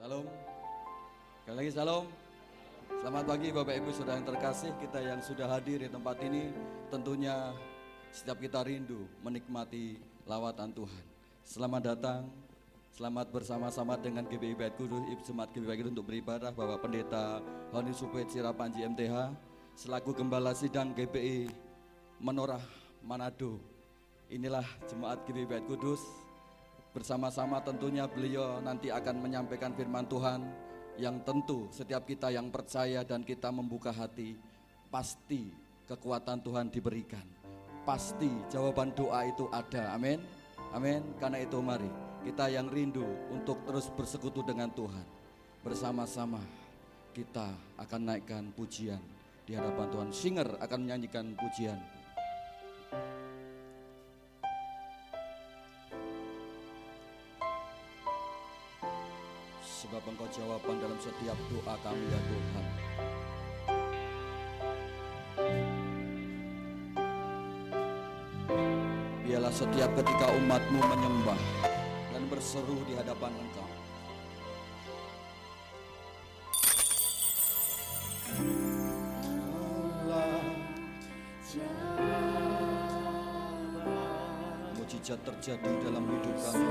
Salam. Sekali lagi salam. Selamat pagi Bapak Ibu Saudara yang terkasih, kita yang sudah hadir di tempat ini. Tentunya setiap kita rindu menikmati lawatan Tuhan. Selamat datang, selamat bersama-sama dengan GBI Bait Kudus, Jemaat GBI Bait Kudus untuk beribadah. Bapak Pendeta Honi Supet Sirapanji MTH selaku Gembala Sidang GBI Menorah Manado. Inilah Jemaat GBI Bait Kudus. Bersama-sama tentunya beliau nanti akan menyampaikan firman Tuhan yang tentu setiap kita yang percaya dan kita membuka hati, pasti kekuatan Tuhan diberikan, pasti jawaban doa itu ada. Amin, amin. Karena itu mari kita yang rindu untuk terus bersekutu dengan Tuhan, bersama-sama kita akan naikkan pujian di hadapan Tuhan. Singer akan menyanyikan pujian. Sebab Engkau jawaban dalam setiap doa kami ya Tuhan. Biarlah setiap ketika umat-Mu menyembah dan berseru di hadapan Engkau, mujizat terjadi dalam hidup kami.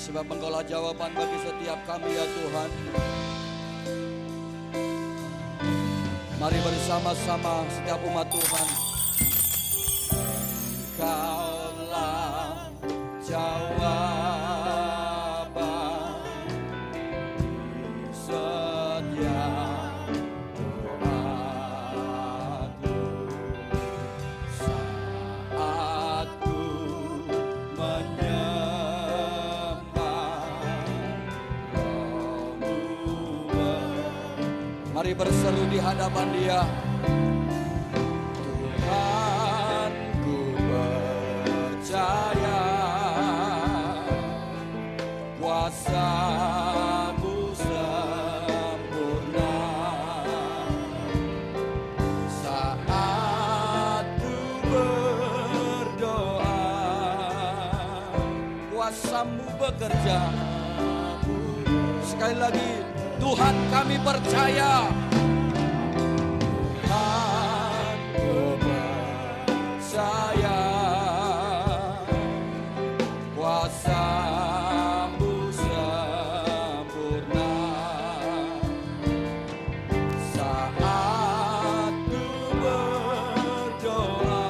Sebab Engkaulah jawaban bagi setiap kami ya Tuhan. Mari bersama-sama setiap umat Tuhan. Engkaulah jawaban di setiap doaku saat ku mari berseru di hadapan Dia. Tuhan, ku percaya kuasa-Mu sempurna saat ku berdoa. Kuasa-Mu bekerja. Sekali lagi, Tuhan kami percaya. Tuhan ku percaya kuasa-Mu sempurna saat ku berdoa.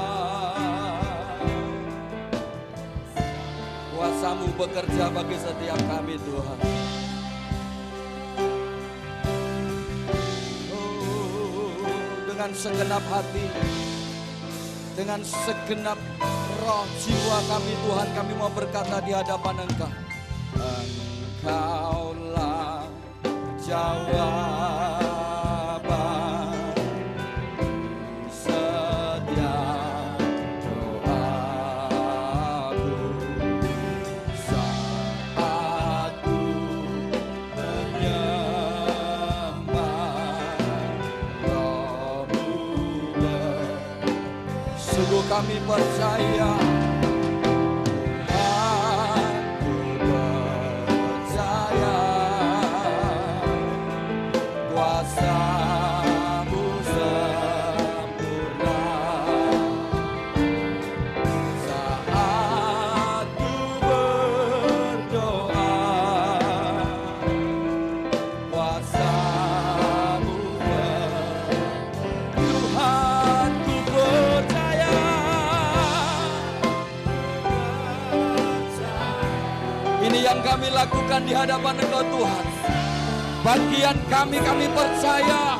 Kuasa-Mu bekerja bagi setiap kami Tuhan. Dengan segenap hati, dengan segenap roh jiwa kami Tuhan, kami mau berkata di hadapan Engkau. Engkaulah jawaban di setiap doaku saat ku sungguh kami percaya. Aku percaya kuasa-Mu sempurna saat ku berdoa. Kuasa-Mu Tuhan ku percaya. Ini yang kami lakukan di hadapan Engkau Tuhan. Bagian kami percaya.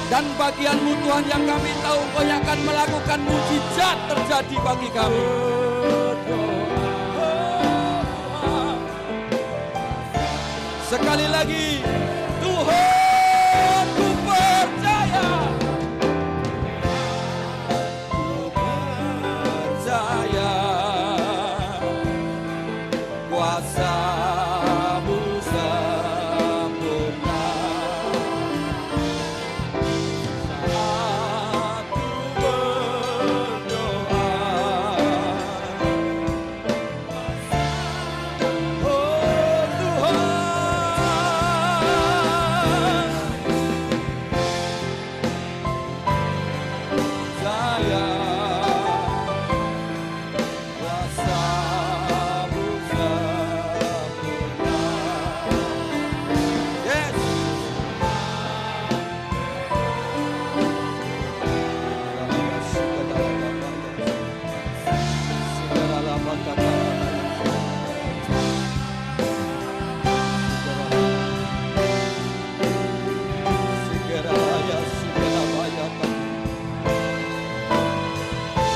Dan bagian-Mu Tuhan yang kami tahu Engkau yang akan melakukan mujizat terjadi bagi kami. Sekali lagi, Tuhan ku percaya. Ku percaya kuasa-Mu sempurna. Saat ku berdoa, oh Tuhan, saya kuasa-Mu sempurna. Yes.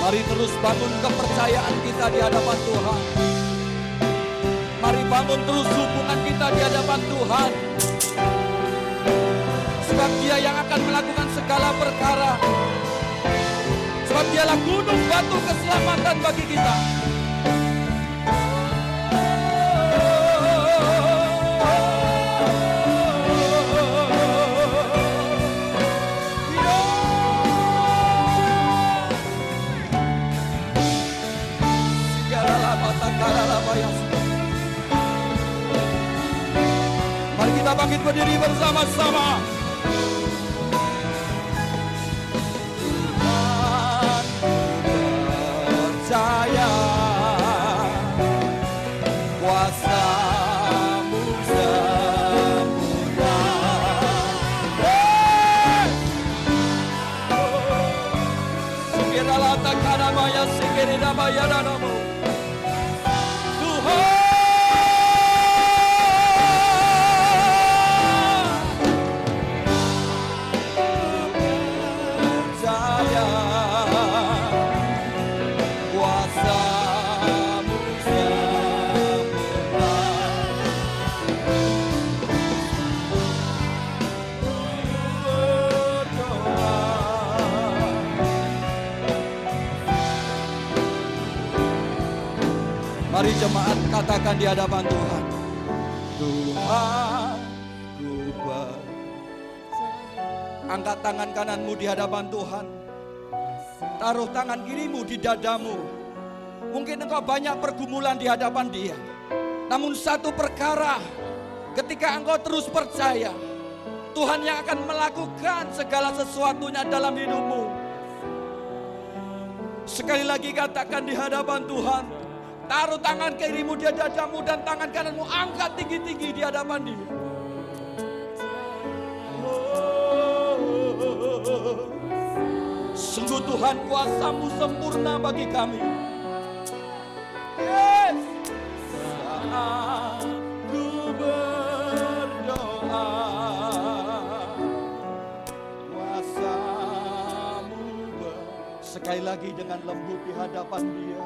Mari terus bangun kepercayaan kita di hadapan Tuhan. Mari bangun terus hubungan kita di hadapan Tuhan. Sebab Dia yang akan melakukan segala perkara. Sebab Dialah gunung batu keselamatan bagi kita. Mari kita bangkit berdiri bersama-sama. Tuhan, percaya kuasa-Mu sempurna. Segeralah takana maya segera maya namamu. Mari jemaat katakan di hadapan Tuhan. Tuhan, ku angkat tangan kananmu di hadapan Tuhan. Taruh tangan kirimu di dadamu. Mungkin engkau banyak pergumulan di hadapan Dia. Namun satu perkara, ketika engkau terus percaya, Tuhan yang akan melakukan segala sesuatunya dalam hidupmu. Sekali lagi katakan di hadapan Tuhan. Taruh tangan kirimu di dadamu dan tangan kananmu angkat tinggi-tinggi di hadapan Dia. Sungguh Tuhan, kuasa-Mu sempurna bagi kami. Yes. Saat ku berdoa, kuasa-Mu sekali lagi dengan lembut di hadapan Dia.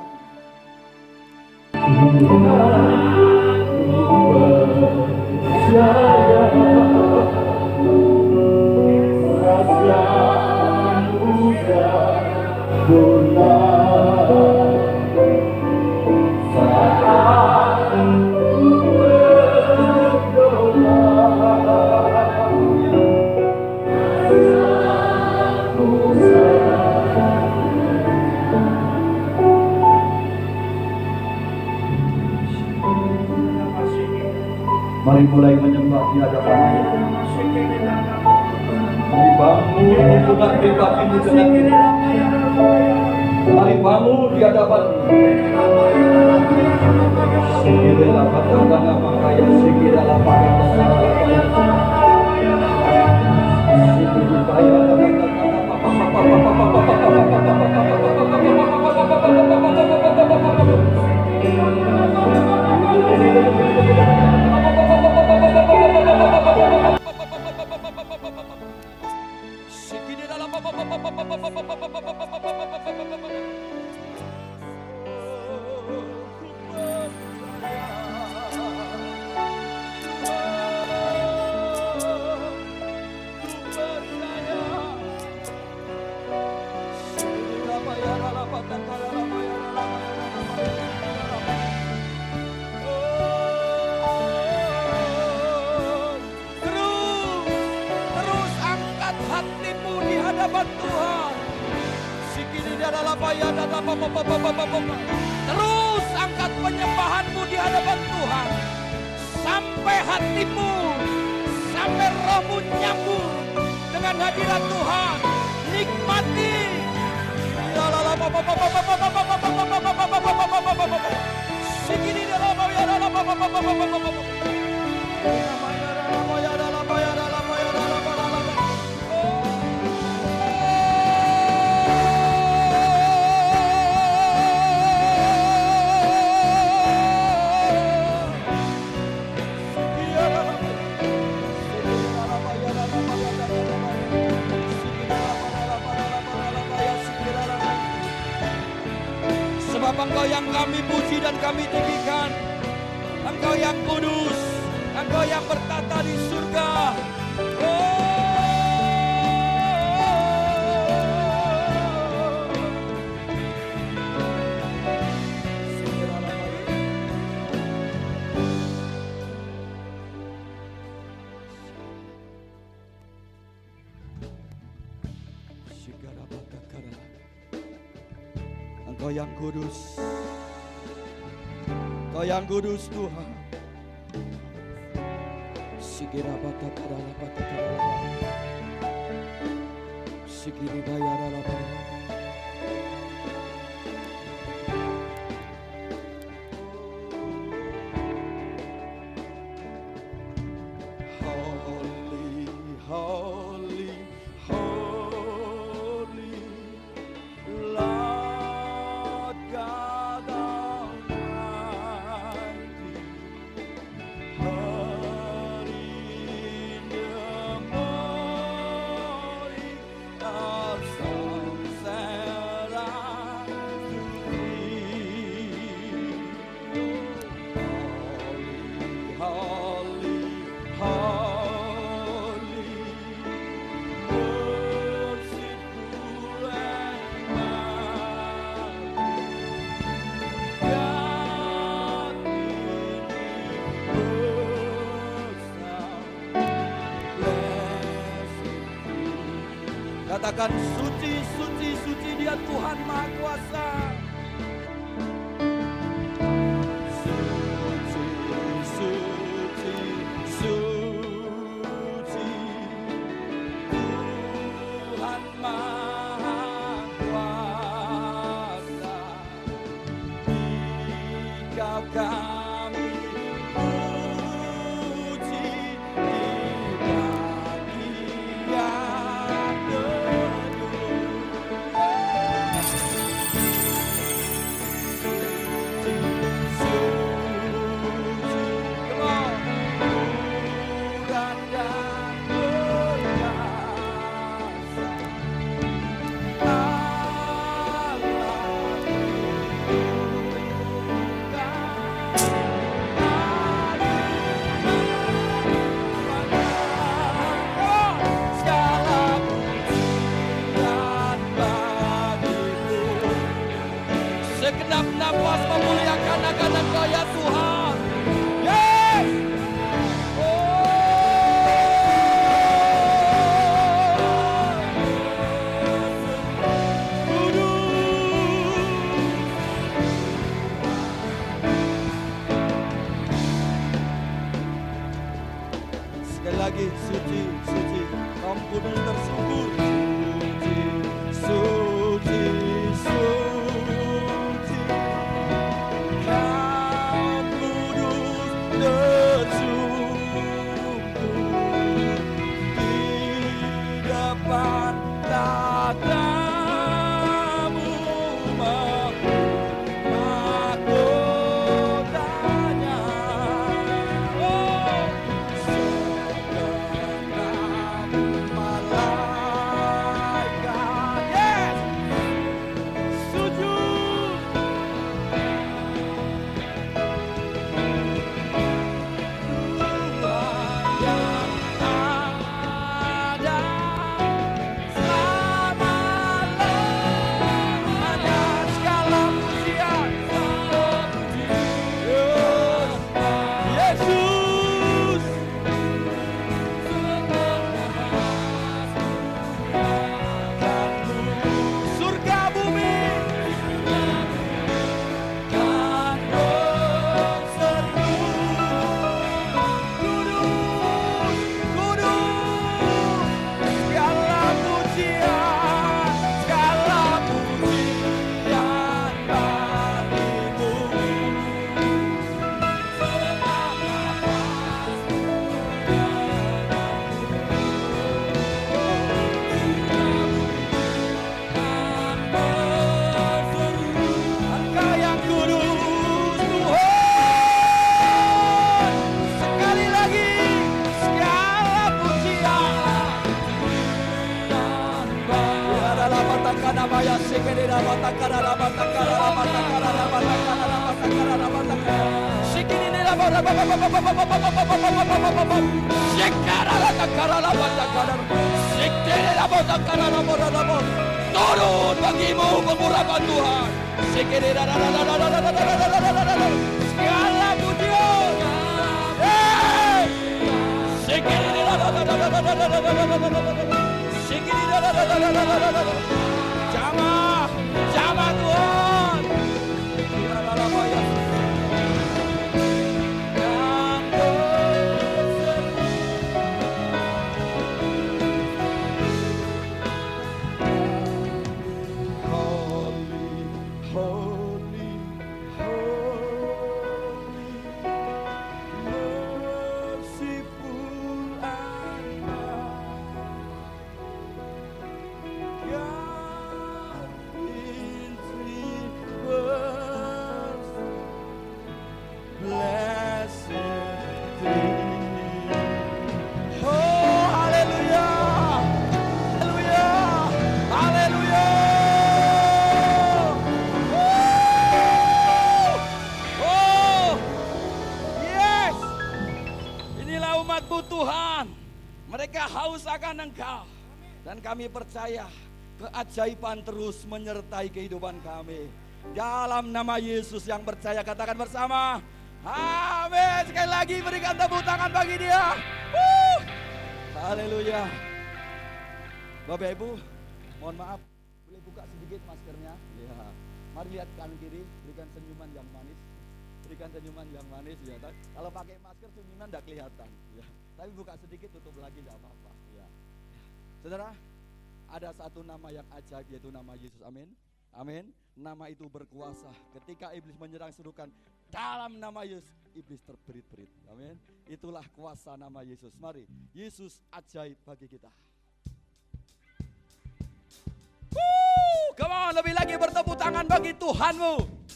Mari mulai menyembah di hadapan Dia. Mari bangun dengan bebas ini dengan kita. Mari bangun di hadapan Dia. Segeralah katakan nama kaya, segeralah pakai hadapan Tuhan. Sikini adalah bayar dan terus angkat penyembahanmu di hadapan Tuhan. Sampai hatimu, sampai rohmu nyambung dengan hadirat Tuhan. Nikmati. Sikini adalah bayar dan sebab Engkau yang kami puji dan kami tinggikan. Engkau yang kudus, Engkau yang bertata di surga. Engkau yang kudus, Engkau yang kudus Tuhan. Sikira bata karala bata karala, sikiri bayara laba. Holy, holy, holy, Lord God Almighty. Early in the morning, our songs arise to thee. Holy, holy, merciful and mighty, God in katakan suci, suci, suci Dia Tuhan Maha Kuasa. Suci, suci, suci, Tuhan Maha Kuasa. Dikau kami puji di bagian segenap nafas memuliakan akan Engkau ya Tuhan. Yes. Sekali lagi suci, suci, ampun tersungkur. Suci, suci, suci, Kau kudus tersungkur di depan tatamu mahkotanya. Oh, segenap malam Turun bagimu pengurapan Tuhan. Segala pujian. Jamah, jamah Tuhan. Tuhan, mereka haus akan Engkau, dan kami percaya keajaiban terus menyertai kehidupan kami. Dalam nama Yesus yang percaya, katakan bersama, amin. Sekali lagi berikan tepuk tangan bagi dia. Haleluya. Bapak Ibu, mohon maaf, boleh buka sedikit maskernya? Ya. Mari lihat kanan kiri, berikan senyuman yang manis. Berikan senyuman yang manis ya. Kalau pakai masker senyuman tidak kelihatan ya. Tapi buka sedikit, tutup lagi tidak apa-apa ya. Saudara, ada satu nama yang ajaib, yaitu nama Yesus. Amin. Amin. Nama itu berkuasa. Ketika iblis menyerang serukan, dalam nama Yesus iblis terberit-berit. Amin. Itulah kuasa nama Yesus. Mari, Yesus ajaib bagi kita. Come on, lebih lagi bertepuk tangan bagi Tuhanmu.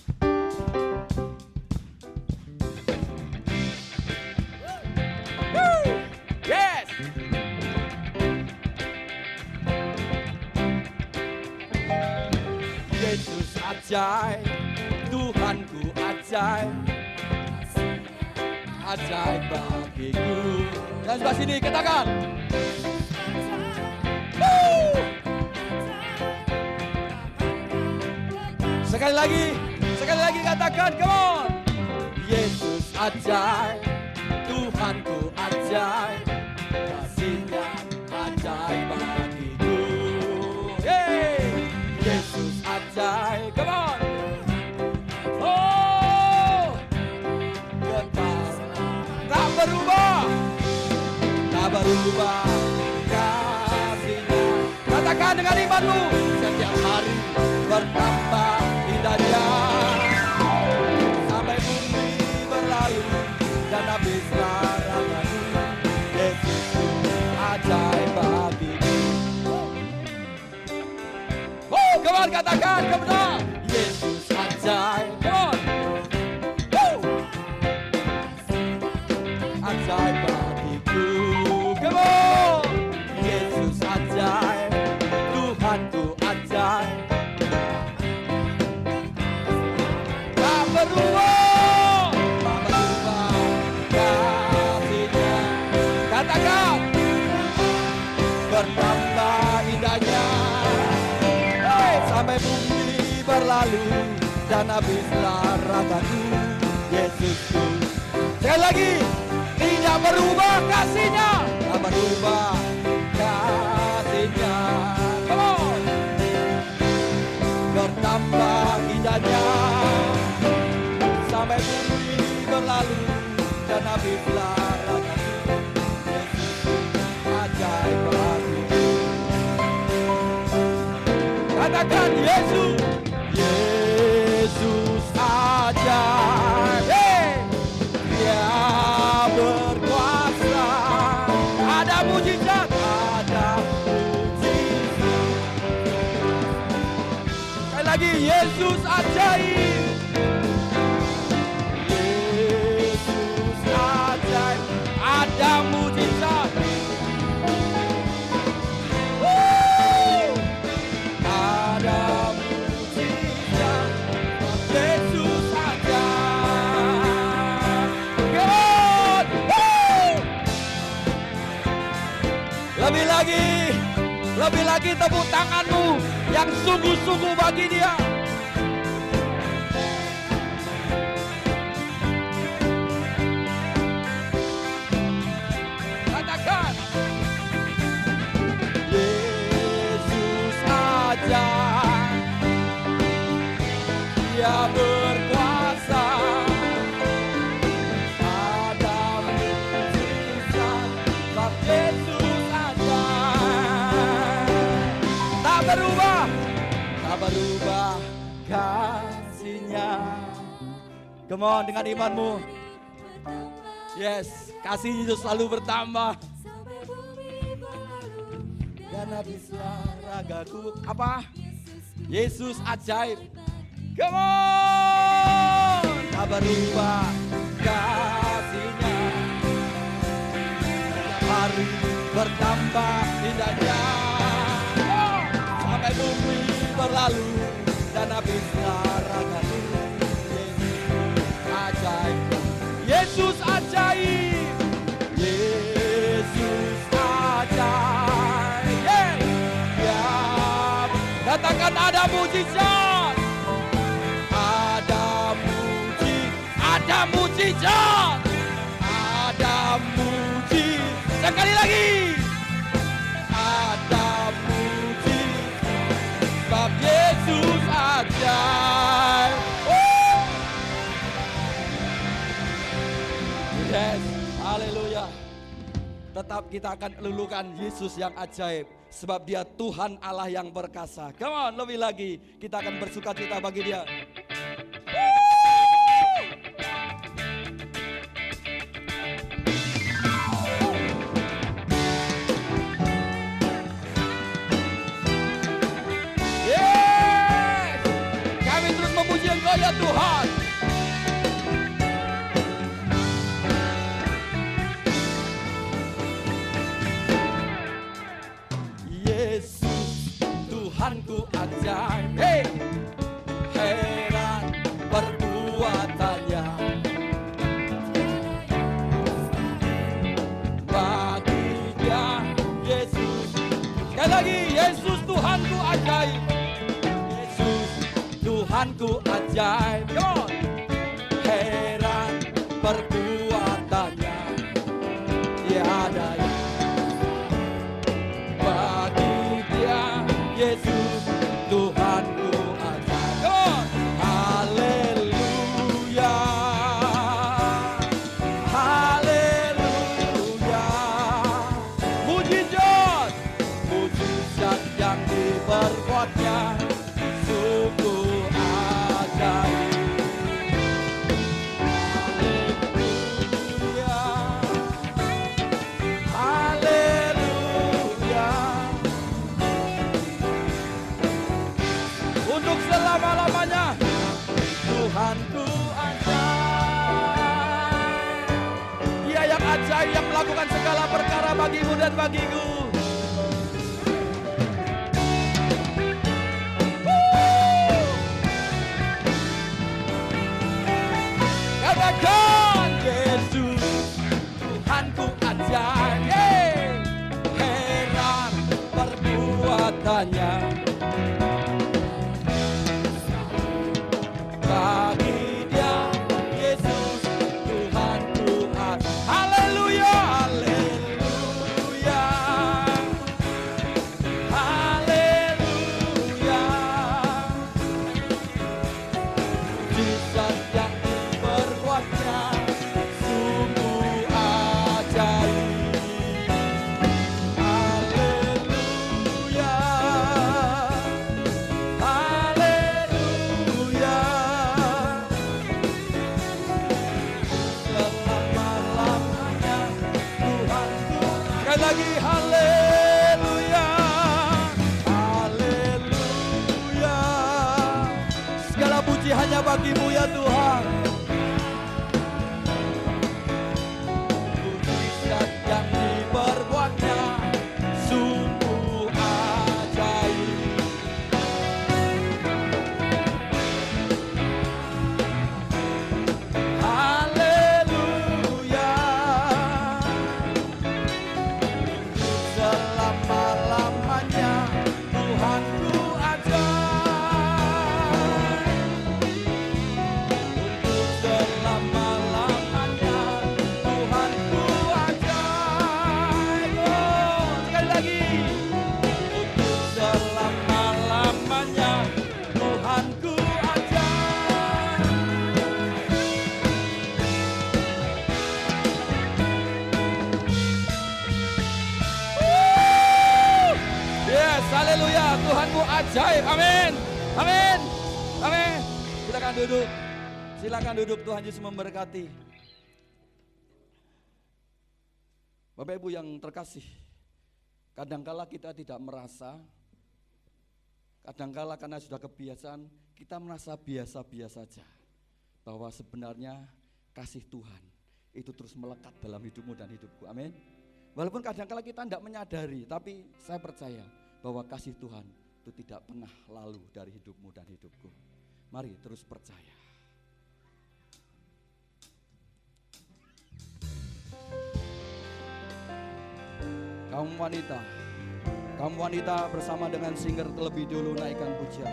Yes. Yesus ajaib, Tuhanku ajaib, ajaib bagiku. Dan sebelah sini katakan. Sekali lagi katakan, come on. Yesus ajaib, Tuhanku ajaib, kasih-Nya ajaib bagiku. Hey, Yesus ajaib, come on. Oh, kekal, tak berubah kasih-Nya. Katakan dengan imanmu, setiap hari bertambah indahnya, sampai bumi berlalu dan habislah rasanya. Yesus ajaib bagiku. Oh, come on, katakan kebenar. Yesus ajaib, come on. Ajaib bagiku, come on. Yesus ajaib, Tuhanku ajaib, tak berubah kasih-Nya. Katakan, bertambah indahnya, sampai bumi berlalu dan habislah ragaku. Yesusku, sekali lagi, tidak berubah kasih-Nya, tak berubah kasih-Nya. Come on. Bertambah indahnya, sampai bumi berlalu dan habislah ragaku. Yesus ajaib bagiku. Katakan Yesus, Yesus ajaib. Hey, Dia berkuasa. Ada mujizat, ada mujizat. Sekali lagi, Yesus ajaib. Yesus ajaib, ada mujizat. Ada mujizat. Yesus ajaib. Come on. Lebih lagi tepuk tanganmu yang sungguh-sungguh bagi Dia. Katakan, Yesus aja, Dia berkuasa. Ada mujizat, sebab Yesus aja. Tak berubah kasih-Nya. Come on, dengan imanmu. Yes, kasih Yesus selalu bertambah. Dan habislah ragaku. Apa? Yesus ajaib. Come on, tak berubah kasih-Nya. Hari bertambah indahnya. Sampai bumi berlalu dan habislah ragaku. Yesus ajaib. Yesus ajaib. Yeah. Katakan ada mujizat. Ada mujizat. Ada mujizat. Sekali lagi. Ada mujizat. Sebab Yesus ajaib. Yes, haleluya. Tetap kita akan lulukan Yesus yang ajaib, sebab Dia Tuhan Allah yang perkasa. Come on, lebih lagi kita akan bersuka cita bagi Dia. Yes, kami terus memuji Engkau ya Tuhan. Tuhanku ajaib, hey, heran perbuatannya. Bagi Dia Yesus, sekali lagi Yesus Tuhanku ajaib. Yesus Tuhanku ajaib, come on. Heran perbuatannya, tiada yang bagi Dia Yesus Tuhanku ajaib. Haleluya, haleluya. Mujizat, mujizat yang diperbuatnya sungguh ajaib. Haleluya, untuk selama-lamanya Tuhanku ajaib. Dia yang ajaib, yang melakukan segala perkara bagimu dan bagiku. Katakan Yesus Tuhanku ajaib, heran perbuatannya. Bagi Dia Yesus Tuhanku ajaib. Haleluya, haleluya, haleluya. Mujizat yang diperbuatnya sungguh ajaib. Haleluya, haleluya. Selama-lamanya Tuhanku. Sekali lagi haleluya, haleluya. Segala puji hanya bagi-Mu ya Tuhan. Mujizat yang diperbuatnya sungguh ajaib. Haleluya, selama sungguh ajaib. Amin. Amin. Amin. Silakan duduk. Silakan duduk, Tuhan Yesus memberkati. Bapak Ibu yang terkasih, kadangkala kita tidak merasa, kadangkala karena sudah kebiasaan, kita merasa biasa-biasa saja. Bahwa sebenarnya kasih Tuhan itu terus melekat dalam hidupmu dan hidupku. Amin. Walaupun kadangkala kita tidak menyadari, tapi saya percaya bahwa kasih Tuhan itu tidak pernah lalu dari hidupmu dan hidupku. Mari terus percaya. Kaum wanita bersama dengan singer terlebih dulu naikkan pujian.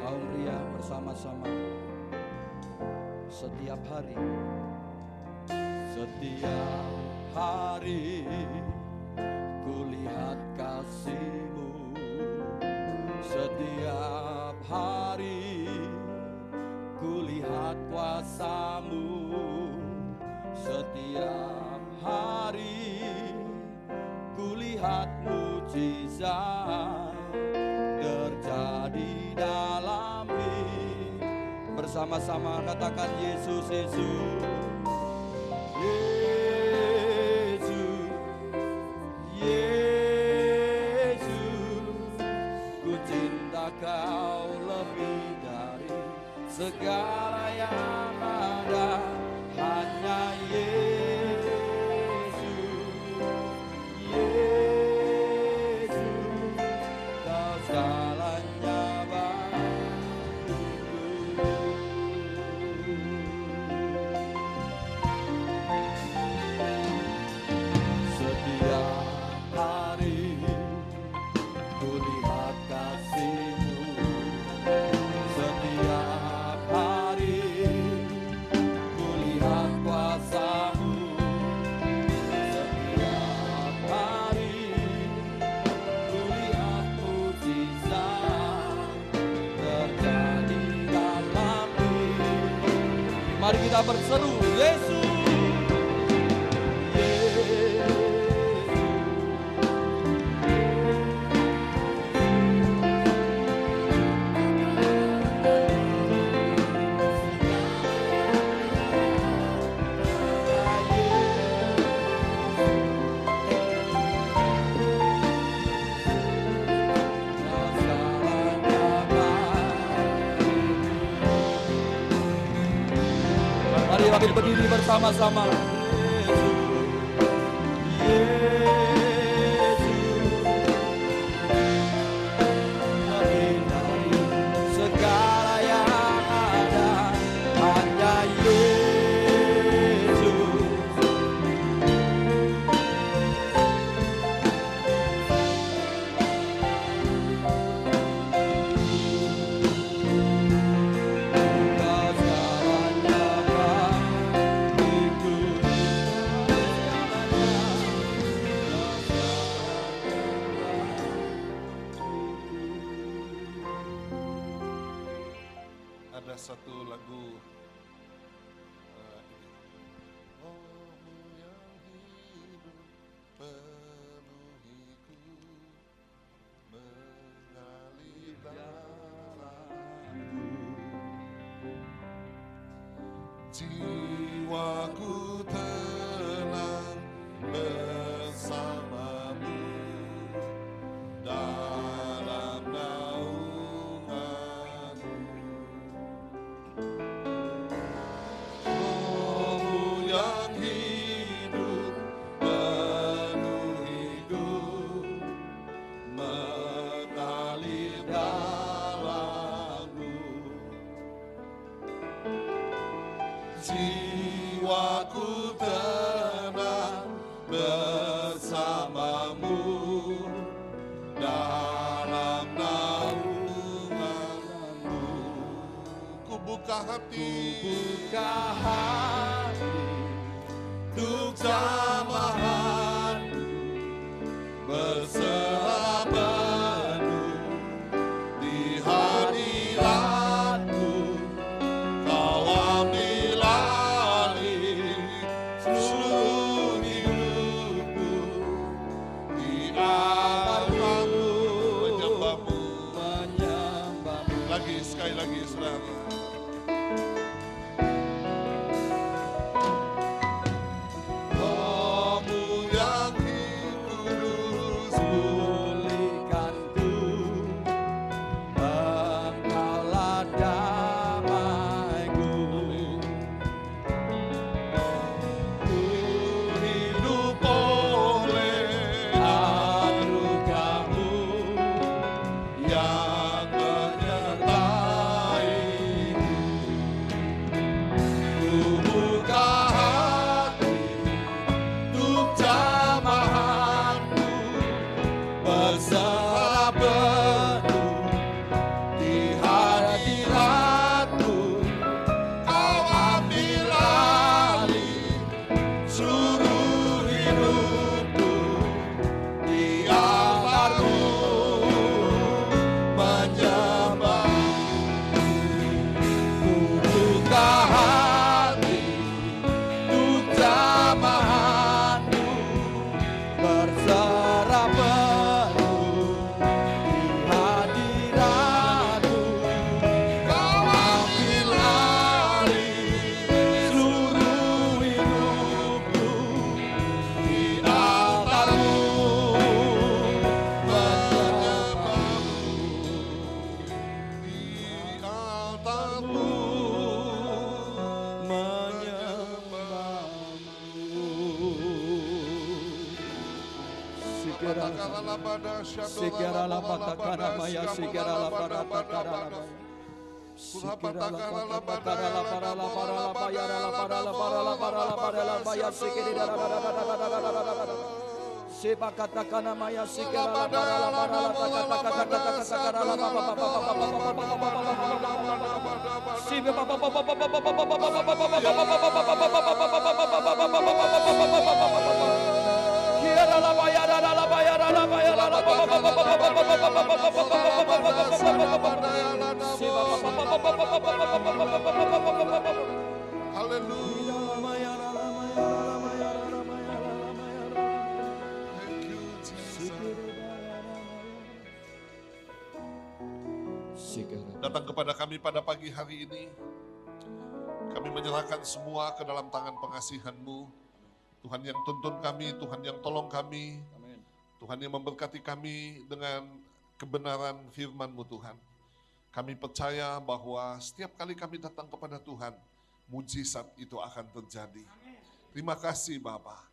Kaum pria bersama-sama setiap hari kulihat kasih-Mu, setiap hari kulihat kuasa-Mu, setiap hari kulihat mujizat terjadi dalam hidup. Bersama-sama katakan Yesus, Yesus, Yesus, Yesus, ku cinta Kau lebih dari segala yang ada, hanya Yesus, Yesus, Kau segalanya bagiku. Setiap hari kulihat kasih-Mu, setiap hari kulihat kuasa-Mu, setiap hari kulihat mujizat terjadi dalam hidup. Mari kita berseru, Yesus, mari kita berdiri bersama-sama. Lebih dari segala yang ada, hanya Yesus. Kau segalanya bagiku. Ada satu lagu ini. Rohmu yang hidup penuhiku, mengalir dalamku, jiwaku tenang bersamamu dalam naunganmu. Rohmu yang hidup penuhiku, mengalir dalamku, dalam naunganmu. Ku buka hati, Buka hati untuk jamahan berserah penuh di hadiratmu. Kau ambil alih seluruh hidupku, di altarmu menyembahmu. Lagi, sekali lagi saudara. Kamu yang kudus, pulihkanku, Engkaulah damaiku. ku hidup oleh Anugerah-Mu yang menyertaiku. Ku buka hati untuk jamahanmu berserah penuh di hadiratmu. Kau ambil alih seluruh hidupku, di altarmu menyembahmu. Ku buka hati untuk jamahanmu berserah penuh di hadirat-Mu. Kau ambil alih seluruh hidupku, di altarmu menyembahmu, di altarmu Sikera la patakana maya, sikera la patakana maya. Sikera la patakana la para la para la paya la para la para la para la para la paya, sikera la Seba katakana maya, sikera la para la para la takata la Haleluya. Thank you, Jesus. Datang kepada kami pada pagi hari ini. Kami menyerahkan semua ke dalam tangan pengasihan-Mu. Tuhan yang tuntun kami, Tuhan yang tolong kami. Tuhan yang memberkati kami dengan kebenaran firman-Mu Tuhan. Kami percaya bahwa setiap kali kami datang kepada Tuhan, mujizat itu akan terjadi. Terima kasih Bapa.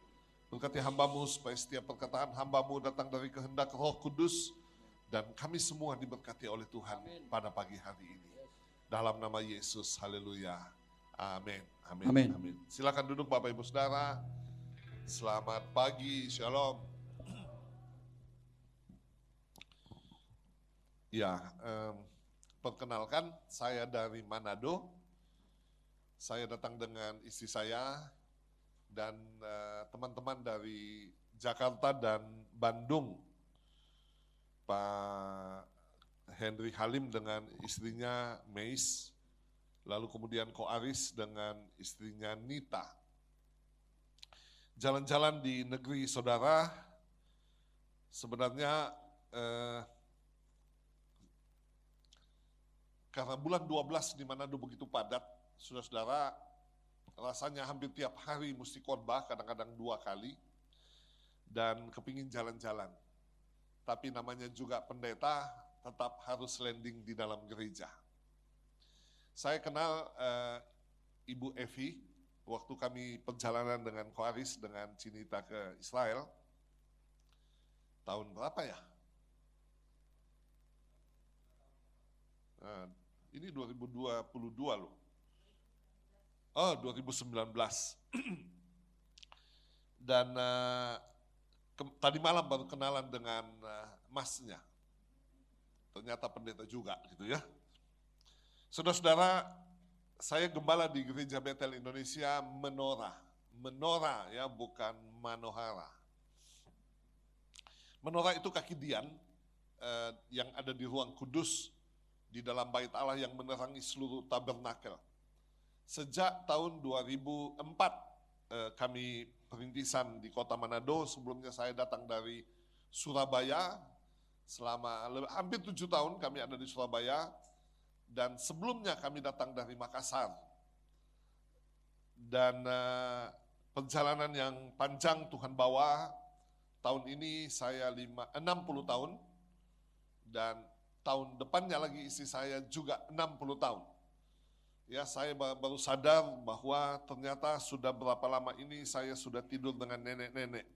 Berkati hamba-Mu supaya setiap perkataan hamba-Mu datang dari kehendak Roh Kudus. Dan kami semua diberkati oleh Tuhan pada pagi hari ini. Dalam nama Yesus, haleluya. Amin. Amin. Amin. Amin. Silakan duduk Bapak Ibu Saudara. Selamat pagi, shalom. Ya, perkenalkan saya dari Manado. Saya datang dengan istri saya dan teman-teman dari Jakarta dan Bandung. Pak Henry Halim dengan istrinya Meis, lalu kemudian Ko Aris dengan istrinya Nita. Jalan-jalan di negeri saudara, sebenarnya karena bulan 12 di Manado begitu padat, saudara-saudara, rasanya hampir tiap hari mesti khotbah, kadang-kadang 2 kali, dan kepingin jalan-jalan. Tapi namanya juga pendeta, tetap harus landing di dalam gereja. Saya kenal Ibu Evi, waktu kami perjalanan dengan Koaris, dengan Cinita ke Israel, tahun berapa ya? Ini 2022 loh. Oh, 2019. Dan tadi malam baru kenalan dengan masnya. Ternyata pendeta juga gitu ya. Saudara-saudara, saya gembala di Gereja Betel Indonesia Menora. Menora ya, bukan Manohara. Menora itu kaki dian yang ada di ruang kudus di dalam bait Allah yang menerangi seluruh tabernakel. Sejak tahun 2004 kami perintisan di kota Manado. Sebelumnya saya datang dari Surabaya. Selama hampir 7 tahun kami ada di Surabaya. Dan sebelumnya kami datang dari Makassar. Dan perjalanan yang panjang Tuhan bawa. Tahun ini saya 60 tahun. Dan tahun depannya lagi istri saya juga 60 tahun. Ya, saya baru sadar bahwa ternyata sudah berapa lama ini saya sudah tidur dengan nenek-nenek.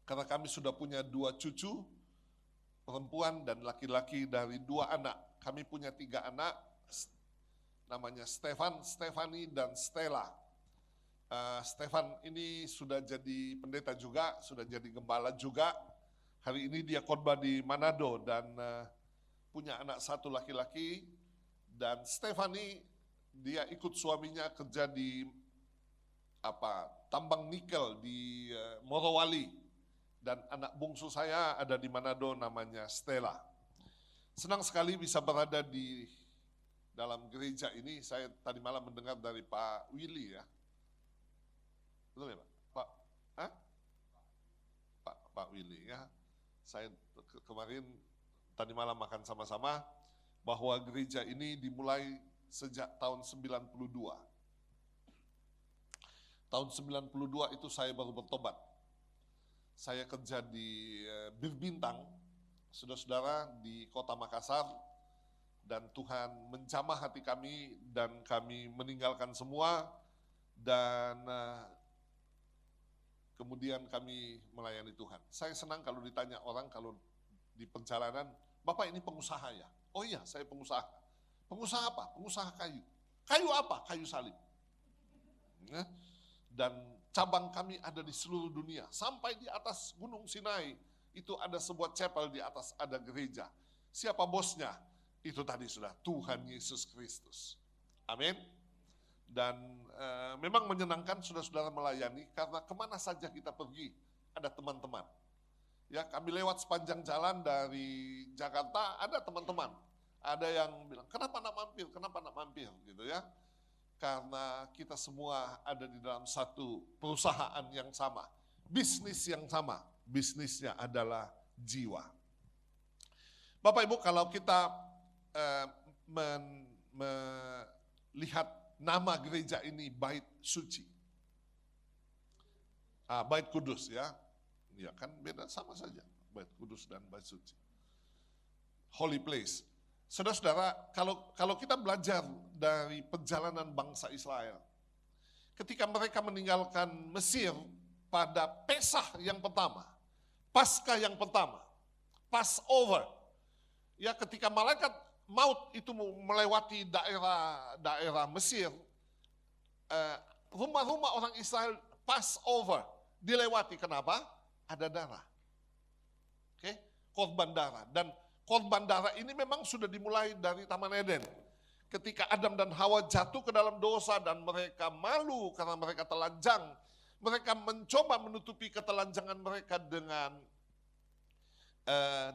Karena kami sudah punya 2 cucu, perempuan dan laki-laki dari 2 anak. Kami punya 3 anak, namanya Stefan, Stefani, dan Stella. Stefan ini sudah jadi pendeta juga, sudah jadi gembala juga. Hari ini dia khotbah di Manado dan punya anak 1 laki-laki. Dan Stefani dia ikut suaminya kerja di tambang nikel di Morowali. Dan anak bungsu saya ada di Manado namanya Stella. Senang sekali bisa berada di dalam gereja ini. Saya tadi malam mendengar dari Pak Willy ya. Betul ya Pak? Pak Willy ya. Saya kemarin tadi malam makan sama-sama bahwa gereja ini dimulai sejak tahun 92. Tahun 92 itu saya baru bertobat. Saya kerja di Bir Bintang, saudara-saudara, di kota Makassar, dan Tuhan menjamah hati kami dan kami meninggalkan semua dan kemudian kami melayani Tuhan. Saya senang kalau ditanya orang kalau di perjalanan, Bapak ini pengusaha ya? Oh iya, saya pengusaha. Pengusaha apa? Pengusaha kayu. Kayu apa? Kayu salib. Ya. Dan cabang kami ada di seluruh dunia. Sampai di atas Gunung Sinai, itu ada sebuah chapel, di atas ada gereja. Siapa bosnya? Itu tadi sudah Tuhan Yesus Kristus. Amin. Dan memang menyenangkan saudara-saudara melayani, karena kemana saja kita pergi, ada teman-teman. Ya, kami lewat sepanjang jalan dari Jakarta, ada teman-teman. Ada yang bilang, kenapa nak mampir, gitu ya. Karena kita semua ada di dalam satu perusahaan yang sama, bisnis yang sama, bisnisnya adalah jiwa. Bapak Ibu, kalau kita melihat nama gereja ini Bait Suci, Bait Kudus ya, ya kan beda, sama saja, Bait Kudus dan Bait Suci, Holy Place. Saudara-saudara, kalau kita belajar dari perjalanan bangsa Israel, ketika mereka meninggalkan Mesir pada Pesah yang pertama, Paskah yang pertama, Passover, ya ketika malaikat maut itu melewati daerah Mesir, rumah-rumah orang Israel Passover dilewati. Kenapa? Ada darah. Oke, korban darah. Dan korban darah ini memang sudah dimulai dari Taman Eden. Ketika Adam dan Hawa jatuh ke dalam dosa dan mereka malu karena mereka telanjang, mereka mencoba menutupi ketelanjangan mereka dengan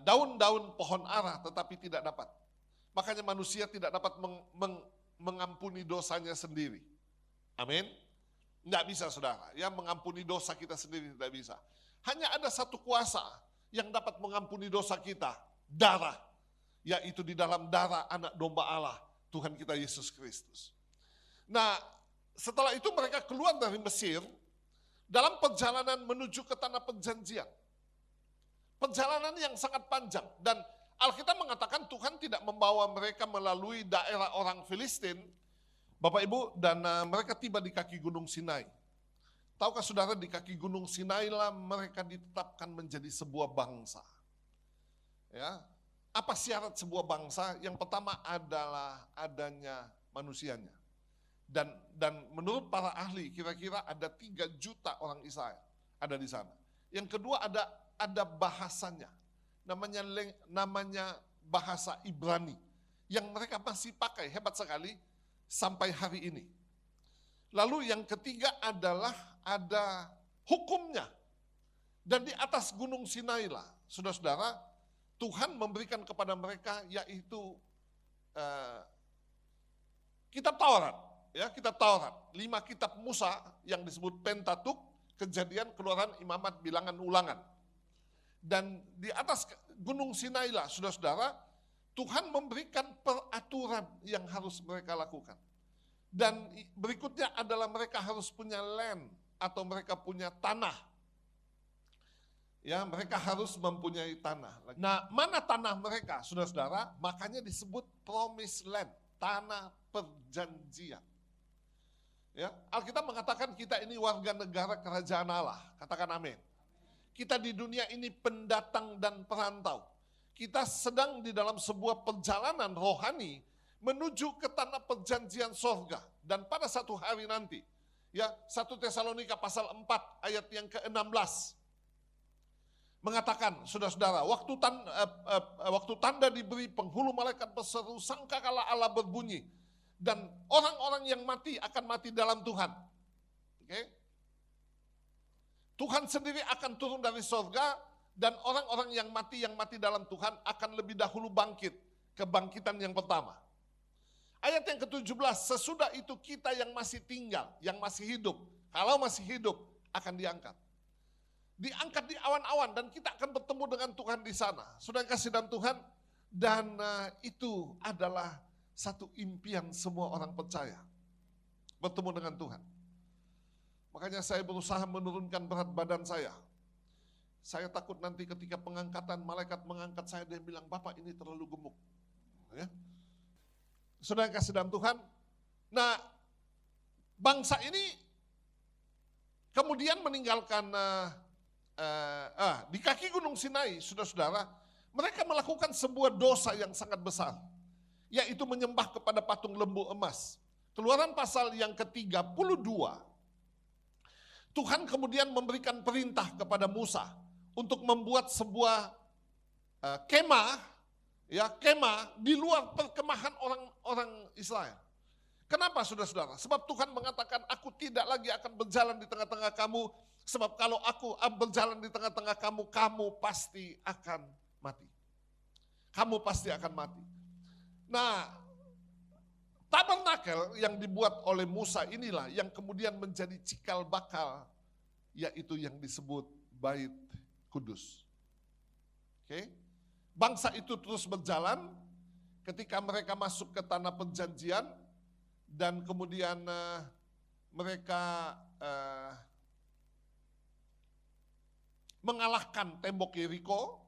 daun-daun pohon ara, tetapi tidak dapat. Makanya manusia tidak dapat mengampuni dosanya sendiri. Amin. Tidak bisa saudara, ya, mengampuni dosa kita sendiri tidak bisa. Hanya ada satu kuasa yang dapat mengampuni dosa kita, darah, yaitu di dalam darah anak domba Allah, Tuhan kita Yesus Kristus. Nah, setelah itu mereka keluar dari Mesir dalam perjalanan menuju ke tanah perjanjian. Perjalanan yang sangat panjang, dan Alkitab mengatakan Tuhan tidak membawa mereka melalui daerah orang Filistin, Bapak Ibu, dan mereka tiba di kaki Gunung Sinai. Tahukah saudara, di kaki Gunung Sinai lah mereka ditetapkan menjadi sebuah bangsa. Ya, apa syarat sebuah bangsa? Yang pertama adalah adanya manusianya. Dan menurut para ahli, kira-kira ada 3 juta orang Israel ada di sana. Yang kedua ada bahasanya. Namanya bahasa Ibrani yang mereka masih pakai, hebat sekali sampai hari ini. Lalu yang ketiga adalah ada hukumnya. Dan di atas gunung Sinai lah, saudara-saudara, Tuhan memberikan kepada mereka yaitu kitab Taurat. Ya, kitab Taurat, 5 kitab Musa yang disebut Pentatuk, Kejadian, Keluaran, Imamat, Bilangan, Ulangan. Dan di atas gunung Sinai lah, saudara-saudara, Tuhan memberikan peraturan yang harus mereka lakukan. Dan berikutnya adalah mereka harus punya land atau mereka punya tanah. Ya, mereka harus mempunyai tanah. Nah, mana tanah mereka, saudara-saudara? Makanya disebut promised land, tanah perjanjian. Ya, Alkitab mengatakan kita ini warga negara kerajaan Allah. Katakan amin. Kita di dunia ini pendatang dan perantau. Kita sedang di dalam sebuah perjalanan rohani menuju ke tanah perjanjian sorga. Dan pada satu hari nanti, ya 1 Tesalonika pasal 4 ayat yang ke-16 mengatakan, saudara-saudara, waktu tanda diberi, penghulu malaikat berseru, sangkakala Allah berbunyi, dan orang-orang yang mati akan mati dalam Tuhan. Oke? Tuhan sendiri akan turun dari sorga, dan orang-orang yang mati dalam Tuhan akan lebih dahulu bangkit, kebangkitan yang pertama. Ayat yang ke-17, sesudah itu kita yang masih tinggal, yang masih hidup, kalau masih hidup akan diangkat. Diangkat di awan-awan dan kita akan bertemu dengan Tuhan di sana. Sudah kasih dalam Tuhan, dan itu adalah satu impian semua orang percaya, bertemu dengan Tuhan. Makanya saya berusaha menurunkan berat badan saya. Saya takut nanti ketika pengangkatan, malaikat mengangkat saya, dia bilang, Bapak ini terlalu gemuk. Ya. Saudara kasih dalam Tuhan. Nah, bangsa ini kemudian meninggalkan di kaki gunung Sinai, saudara-saudara, mereka melakukan sebuah dosa yang sangat besar, yaitu menyembah kepada patung lembu emas. Keluaran pasal yang ke-32, Tuhan kemudian memberikan perintah kepada Musa untuk membuat sebuah kemah di luar perkemahan orang Israel. Kenapa, saudara-saudara? Sebab Tuhan mengatakan, aku tidak lagi akan berjalan di tengah-tengah kamu, sebab kalau aku berjalan di tengah-tengah kamu, kamu pasti akan mati. Kamu pasti akan mati. Nah, tabernakel yang dibuat oleh Musa inilah yang kemudian menjadi cikal bakal, yaitu yang disebut Bait Kudus. Oke. Bangsa itu terus berjalan ketika mereka masuk ke tanah perjanjian dan kemudian mereka mengalahkan tembok Yeriko.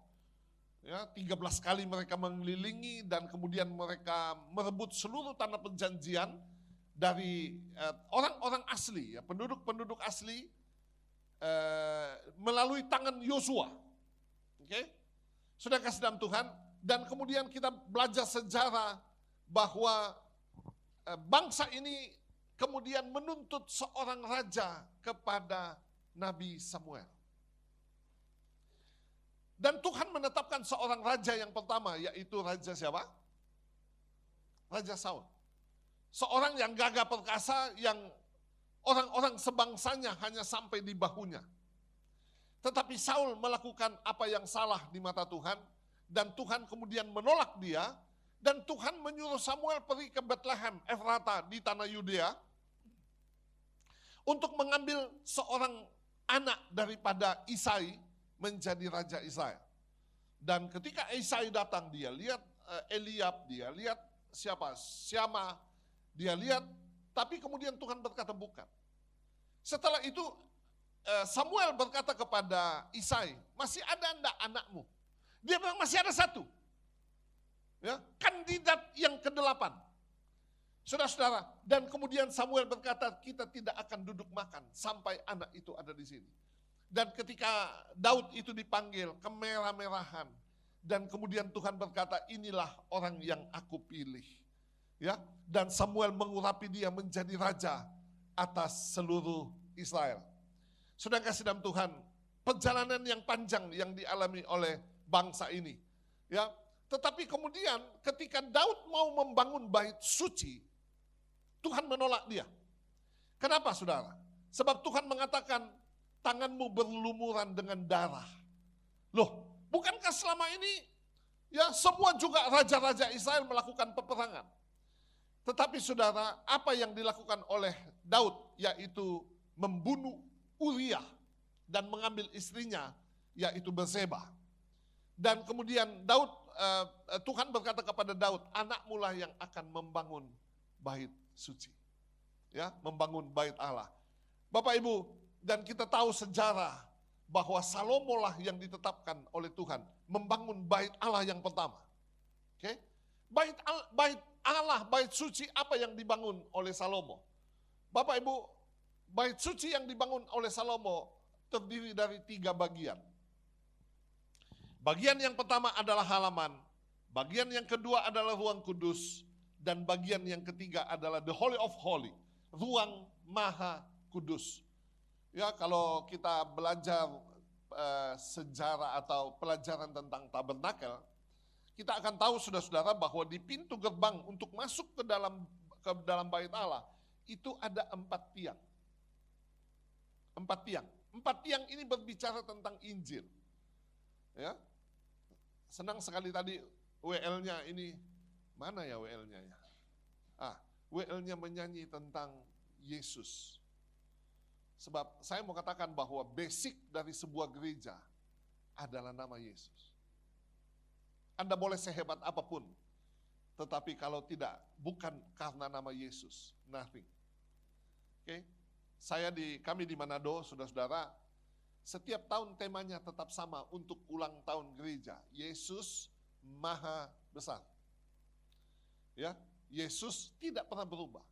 Ya, 13 kali mereka mengelilingi dan kemudian mereka merebut seluruh tanah perjanjian dari orang-orang asli, ya, penduduk-penduduk asli, melalui tangan Yosua. Oke? Sudah kasih dalam Tuhan. Dan kemudian kita belajar sejarah bahwa bangsa ini kemudian menuntut seorang raja kepada Nabi Samuel. Dan Tuhan menetapkan seorang raja yang pertama, yaitu raja siapa? Raja Saul. Seorang yang gagah perkasa, yang orang-orang sebangsanya hanya sampai di bahunya. Tetapi Saul melakukan apa yang salah di mata Tuhan, dan Tuhan kemudian menolak dia, dan Tuhan menyuruh Samuel pergi ke Bethlehem, Efrata di tanah Yudea, untuk mengambil seorang anak daripada Isai menjadi raja Israel. Dan ketika Isai datang, dia lihat Eliab, dia lihat Syama, dia lihat, tapi kemudian Tuhan berkata bukan. Setelah itu Samuel berkata kepada Isai, masih ada enggak anakmu? Dia bilang masih ada satu. Ya, kandidat yang ke-8. Saudara-saudara, dan kemudian Samuel berkata, kita tidak akan duduk makan sampai anak itu ada di sini. Dan ketika Daud itu dipanggil, kemerah-merahan. Dan kemudian Tuhan berkata, inilah orang yang aku pilih. Ya, dan Samuel mengurapi dia menjadi raja atas seluruh Israel. Sudah kasih dalam Tuhan, perjalanan yang panjang yang dialami oleh bangsa ini. Ya, tetapi kemudian ketika Daud mau membangun bait suci, Tuhan menolak dia. Kenapa saudara? Sebab Tuhan mengatakan tanganmu berlumuran dengan darah. Loh, bukankah selama ini ya semua juga raja-raja Israel melakukan peperangan? Tetapi saudara, apa yang dilakukan oleh Daud yaitu membunuh Uriah dan mengambil istrinya yaitu Batseba. Dan kemudian Tuhan berkata kepada Daud, anakmu lah yang akan membangun bait suci. Ya, membangun bait Allah. Bapak Ibu, dan kita tahu sejarah bahwa Salomo lah yang ditetapkan oleh Tuhan membangun bait Allah yang pertama. Oke? Bait Allah, bait suci apa yang dibangun oleh Salomo? Bapak Ibu, bait suci yang dibangun oleh Salomo terdiri dari 3 bagian. Bagian yang pertama adalah halaman, bagian yang kedua adalah ruang kudus, dan bagian yang ketiga adalah the Holy of Holy, ruang maha kudus. Ya, kalau kita belajar sejarah atau pelajaran tentang tabernakel, kita akan tahu saudara-saudara bahwa di pintu gerbang untuk masuk ke dalam bait Allah itu ada 4 tiang. 4 tiang. 4 tiang ini berbicara tentang Injil. Ya. Senang sekali tadi WL-nya ini, mana ya WL-nya ya? WL-nya menyanyi tentang Yesus. Sebab saya mau katakan bahwa basic dari sebuah gereja adalah nama Yesus. Anda boleh sehebat apapun, tetapi kalau tidak, bukan karena nama Yesus, nothing. Oke? Kami di Manado, saudara-saudara, setiap tahun temanya tetap sama untuk ulang tahun gereja. Yesus Maha Besar. Ya, Yesus tidak pernah berubah.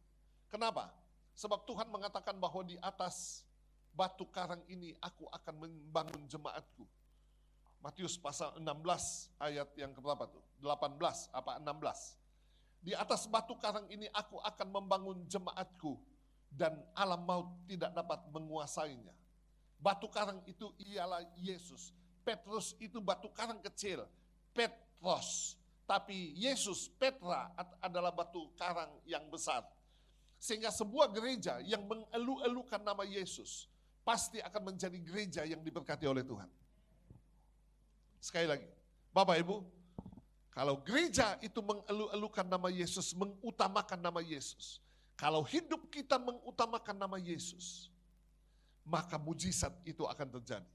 Kenapa? Sebab Tuhan mengatakan bahwa di atas batu karang ini aku akan membangun jemaatku. Matius pasal 16 ayat yang keberapa tuh? 18 apa 16. Di atas batu karang ini aku akan membangun jemaatku dan alam maut tidak dapat menguasainya. Batu karang itu ialah Yesus. Petrus itu batu karang kecil, Petros. Tapi Yesus, Petra adalah batu karang yang besar. Sehingga sebuah gereja yang mengelu-elukan nama Yesus pasti akan menjadi gereja yang diberkati oleh Tuhan. Sekali lagi, Bapak Ibu, kalau gereja itu mengelu-elukan nama Yesus, mengutamakan nama Yesus, kalau hidup kita mengutamakan nama Yesus, maka mujizat itu akan terjadi.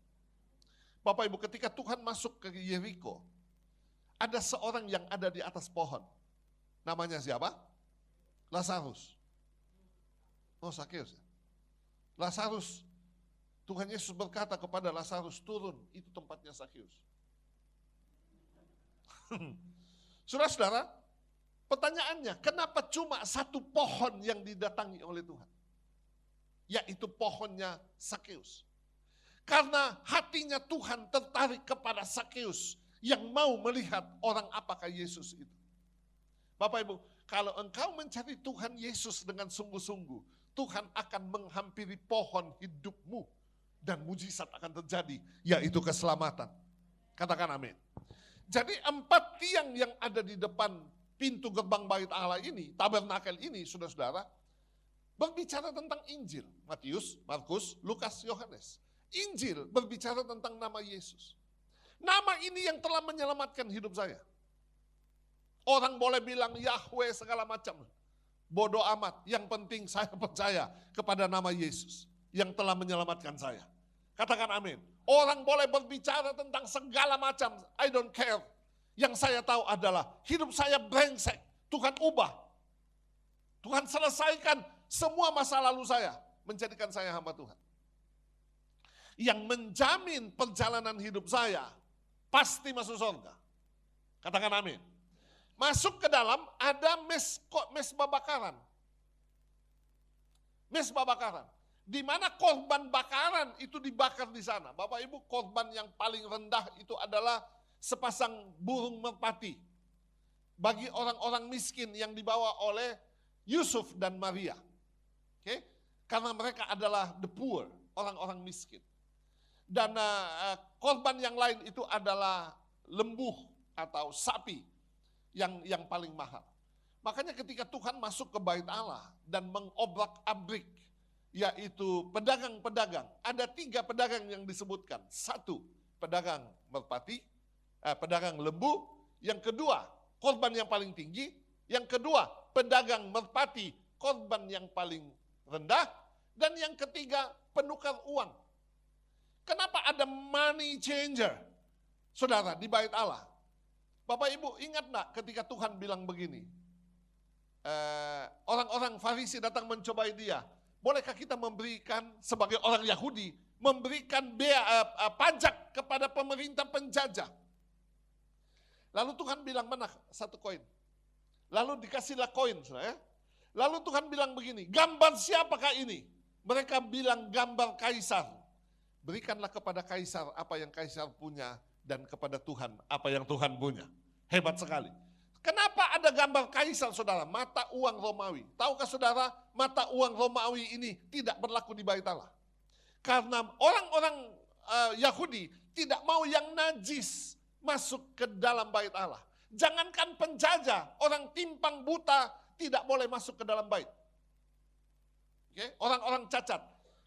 Bapak Ibu, ketika Tuhan masuk ke Yeriko, ada seorang yang ada di atas pohon. Namanya siapa? Lazarus. Oh, Sakeus. Lazarus, Tuhan Yesus berkata kepada Lazarus, turun, itu tempatnya Sakeus. Saudara-saudara, pertanyaannya, kenapa cuma satu pohon yang didatangi oleh Tuhan? Yaitu pohonnya Sakeus. Karena hatinya Tuhan tertarik kepada Sakeus yang mau melihat orang apakah Yesus itu. Bapak Ibu, kalau engkau mencari Tuhan Yesus dengan sungguh-sungguh, Tuhan akan menghampiri pohon hidupmu dan mujizat akan terjadi, yaitu keselamatan. Katakan amin. Jadi 4 tiang yang ada di depan pintu gerbang bait Allah ini, tabernakel ini, saudara-saudara, berbicara tentang Injil. Matius, Markus, Lukas, Yohanes. Injil berbicara tentang nama Yesus. Nama ini yang telah menyelamatkan hidup saya. Orang boleh bilang Yahweh segala macam. Bodoh amat, yang penting saya percaya kepada nama Yesus yang telah menyelamatkan saya. Katakan amin. Orang boleh berbicara tentang segala macam, I don't care. Yang saya tahu adalah hidup saya brengsek, Tuhan ubah. Tuhan selesaikan semua masa lalu saya, menjadikan saya hamba Tuhan. Yang menjamin perjalanan hidup saya, pasti masuk surga. Katakan amin. Masuk ke dalam ada mesbah bakaran. Mesbah bakaran. Di mana korban bakaran itu dibakar di sana. Bapak Ibu, korban yang paling rendah itu adalah sepasang burung merpati. Bagi orang-orang miskin yang dibawa oleh Yusuf dan Maria. Oke? Karena mereka adalah the poor, orang-orang miskin. Dan korban yang lain itu adalah lembu atau sapi yang paling mahal. Makanya ketika Tuhan masuk ke bait Allah dan mengobrak-abrik, yaitu pedagang-pedagang. Ada 3 pedagang yang disebutkan. 1, pedagang merpati, pedagang lembu. Yang kedua, korban yang paling tinggi. Yang kedua, pedagang merpati, korban yang paling rendah. Dan yang ketiga, penukar uang. Kenapa ada money changer? Saudara, di bait Allah. Bapak Ibu ingat enggak ketika Tuhan bilang begini? Orang-orang Farisi datang mencobai dia. Bolehkah kita memberikan sebagai orang Yahudi, memberikan pajak kepada pemerintah penjajah? Lalu Tuhan bilang, mana 1 koin? Lalu dikasihlah koin. Lalu Tuhan bilang begini, gambar siapakah ini? Mereka bilang gambar kaisar. Berikanlah kepada kaisar apa yang kaisar punya, dan kepada Tuhan apa yang Tuhan punya. Hebat sekali. Kenapa ada gambar kaisar, saudara? Mata uang Romawi. Tahukah saudara, mata uang Romawi ini tidak berlaku di bait Allah? Karena orang-orang Yahudi tidak mau yang najis masuk ke dalam bait Allah. Jangankan penjajah, orang timpang buta tidak boleh masuk ke dalam bait. Okay? Orang-orang cacat.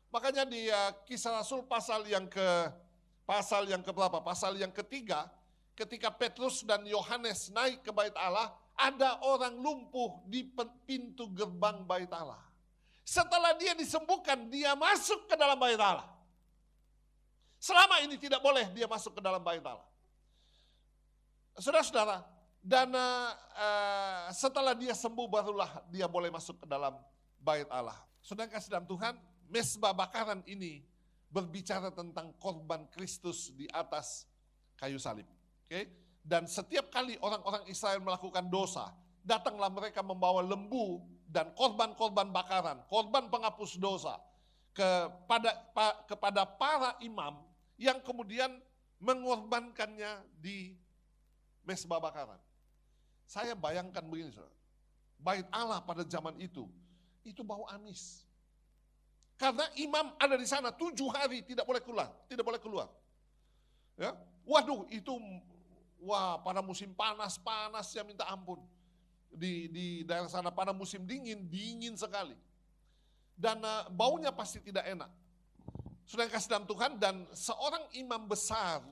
Makanya di Kisah Rasul pasal yang keberapa? Pasal yang ketiga, ketika Petrus dan Yohanes naik ke bait Allah, ada orang lumpuh di pintu gerbang bait Allah. Setelah dia disembuhkan, dia masuk ke dalam bait Allah. Selama ini tidak boleh dia masuk ke dalam bait Allah. Saudara-saudara, dan setelah dia sembuh barulah dia boleh masuk ke dalam bait Allah. Saudara kasih dalam Tuhan, mezbah bakaran ini berbicara tentang korban Kristus di atas kayu salib. Okay? Dan setiap kali orang-orang Israel melakukan dosa, datanglah mereka membawa lembu dan korban-korban bakaran, korban penghapus dosa kepada para imam yang kemudian mengorbankannya di mezbah bakaran. Saya bayangkan begini, saudara. Bait Allah pada zaman itu bau amis. Karena imam ada di sana 7 hari tidak boleh keluar. Ya, waduh itu pada musim panas ya minta ampun. Di daerah sana pada musim dingin sekali. Dan baunya pasti tidak enak. Sudah kasih dalam Tuhan, dan seorang imam besar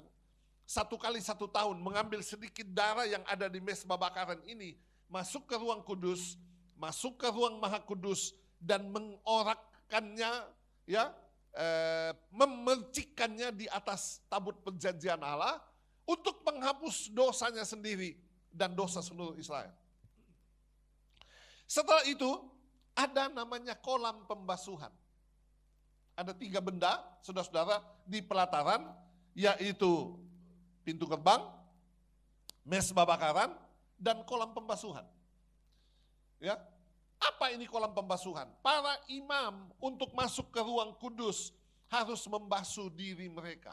1 kali 1 tahun mengambil sedikit darah yang ada di mezbah bakaran ini, masuk ke ruang kudus, masuk ke ruang maha kudus, dan mengorakkannya, ya, memercikkannya di atas tabut perjanjian Allah untuk menghapus dosanya sendiri dan dosa seluruh Israel. Setelah itu ada namanya kolam pembasuhan. Ada 3 benda, saudara-saudara, di pelataran, yaitu pintu gerbang, mezbah bakaran, dan kolam pembasuhan. Ya, apa ini kolam pembasuhan? Para imam untuk masuk ke ruang kudus harus membasuh diri mereka.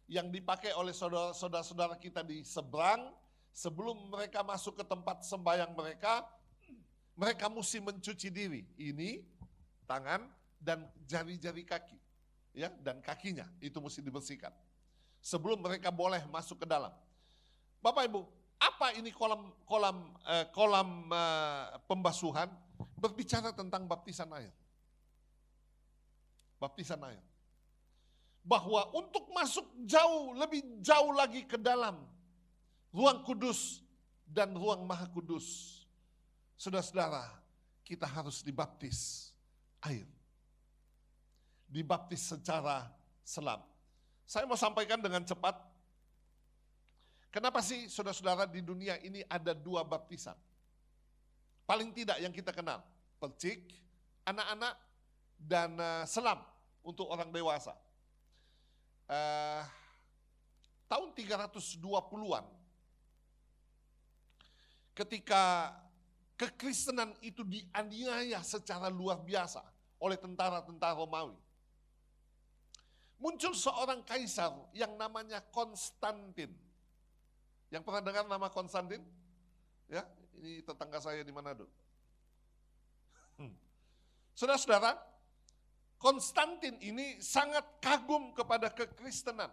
Yang dipakai oleh saudara-saudara kita di seberang, sebelum mereka masuk ke tempat sembahyang mereka mesti mencuci diri. Ini, tangan, dan jari-jari kaki. Ya, dan kakinya, itu mesti dibersihkan. Sebelum mereka boleh masuk ke dalam. Bapak Ibu, apa ini kolam pembasuhan? Berbicara tentang baptisan air. Baptisan air. Bahwa untuk masuk lebih jauh lagi ke dalam ruang kudus dan ruang maha kudus, saudara-saudara, kita harus dibaptis air. Dibaptis secara selam. Saya mau sampaikan dengan cepat. Kenapa sih saudara-saudara di dunia ini ada 2 baptisan? Paling tidak yang kita kenal, percik, anak-anak, dan selam untuk orang dewasa. Tahun 320-an, ketika kekristenan itu dianiaya secara luar biasa oleh tentara-tentara Romawi, muncul seorang kaisar yang namanya Konstantin. Yang pernah dengar nama Konstantin? Ya, ini tetangga saya di Manado. Saudara-saudara, Konstantin ini sangat kagum kepada kekristenan.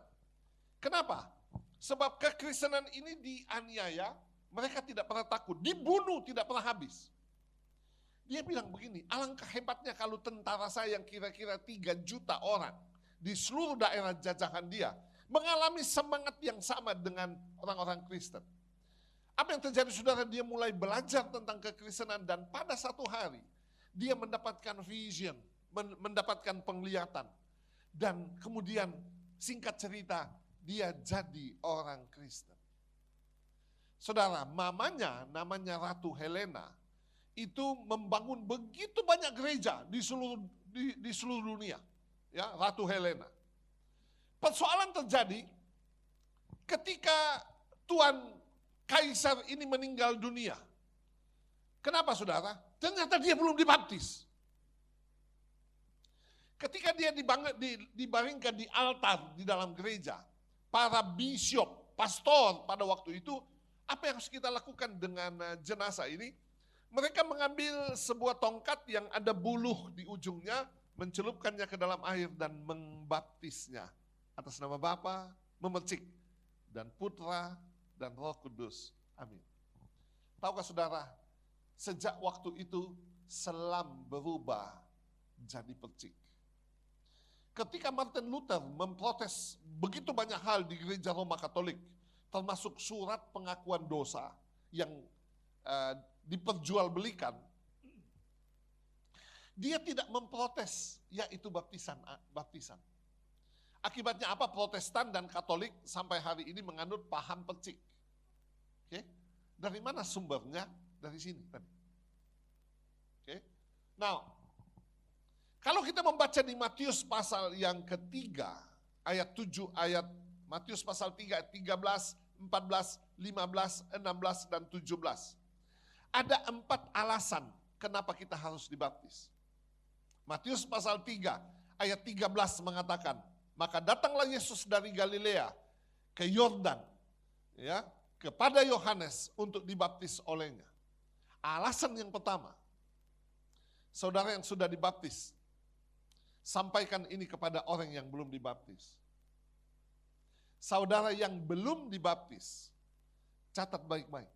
Kenapa? Sebab kekristenan ini dianiaya, mereka tidak pernah takut, dibunuh tidak pernah habis. Dia bilang begini, alangkah hebatnya kalau tentara saya yang kira-kira 3 juta orang di seluruh daerah jajahan dia mengalami semangat yang sama dengan orang-orang Kristen. Apa yang terjadi saudara? Dia mulai belajar tentang kekristenan dan pada satu hari dia mendapatkan vision, mendapatkan penglihatan. Dan kemudian singkat cerita dia jadi orang Kristen. Saudara, mamanya namanya Ratu Helena itu membangun begitu banyak gereja di seluruh dunia. Ya, Ratu Helena. Persoalan terjadi ketika Tuan Kaisar ini meninggal dunia. Kenapa saudara? Ternyata dia belum dibaptis. Ketika dia dibaringkan di altar di dalam gereja, para bishop, pastor pada waktu itu, apa yang harus kita lakukan dengan jenazah ini? Mereka mengambil sebuah tongkat yang ada buluh di ujungnya, mencelupkannya ke dalam air dan membaptisnya. Atas nama Bapa, memercik, dan Putra, dan Roh Kudus. Amin. Tahukah saudara, sejak waktu itu selam berubah jadi percik. Ketika Martin Luther memprotes begitu banyak hal di gereja Roma Katolik, termasuk surat pengakuan dosa yang diperjualbelikan, dia tidak memprotes, yaitu baptisan. Akibatnya apa? Protestan dan Katolik sampai hari ini menganut paham percik. Oke? Dari mana sumbernya? Dari sini tadi. Oke? Now, kalau kita membaca di Matius pasal yang ketiga, ayat 7, Matius pasal 3, ayat 13, 14, 15, 16, dan 17. Ada 4 alasan kenapa kita harus dibaptis. Matius pasal 3, ayat 13 mengatakan, maka datanglah Yesus dari Galilea ke Yordan, ya, kepada Yohanes untuk dibaptis olehnya. Alasan yang pertama, saudara yang sudah dibaptis, sampaikan ini kepada orang yang belum dibaptis. Saudara yang belum dibaptis, catat baik-baik.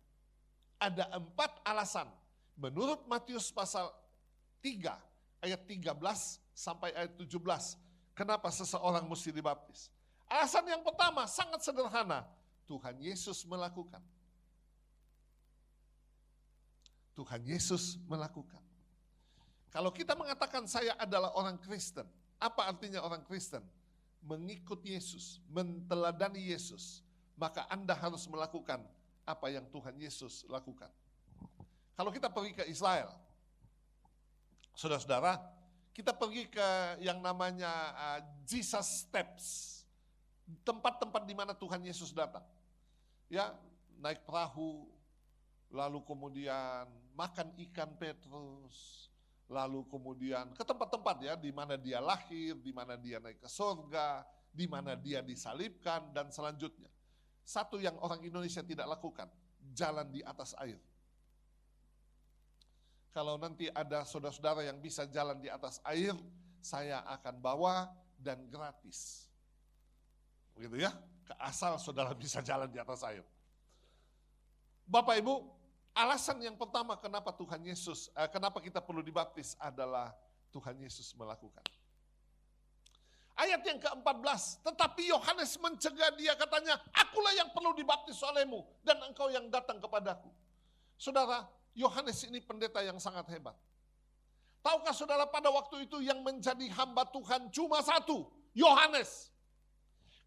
Ada 4 alasan menurut Matius pasal 3 ayat 13 sampai ayat 17. Kenapa seseorang mesti dibaptis? Alasan yang pertama sangat sederhana. Tuhan Yesus melakukan. Tuhan Yesus melakukan. Kalau kita mengatakan saya adalah orang Kristen, apa artinya orang Kristen? Mengikut Yesus, menteladani Yesus, maka Anda harus melakukan apa yang Tuhan Yesus lakukan. Kalau kita pergi ke Israel, saudara-saudara, kita pergi ke yang namanya Jesus Steps, tempat-tempat di mana Tuhan Yesus datang. Ya, naik perahu, lalu kemudian makan ikan Petrus, lalu kemudian ke tempat-tempat ya, di mana dia lahir, di mana dia naik ke surga, di mana dia disalibkan, dan selanjutnya. Satu yang orang Indonesia tidak lakukan, jalan di atas air. Kalau nanti ada saudara-saudara yang bisa jalan di atas air, saya akan bawa dan gratis. Begitu ya, asal saudara bisa jalan di atas air. Bapak Ibu, alasan yang pertama kenapa kenapa kita perlu dibaptis adalah Tuhan Yesus melakukan. Ayat yang ke-14, tetapi Yohanes mencegah dia, katanya, akulah yang perlu dibaptis olehmu dan engkau yang datang kepadaku. Saudara, Yohanes ini pendeta yang sangat hebat. Tahukah saudara pada waktu itu yang menjadi hamba Tuhan cuma satu, Yohanes.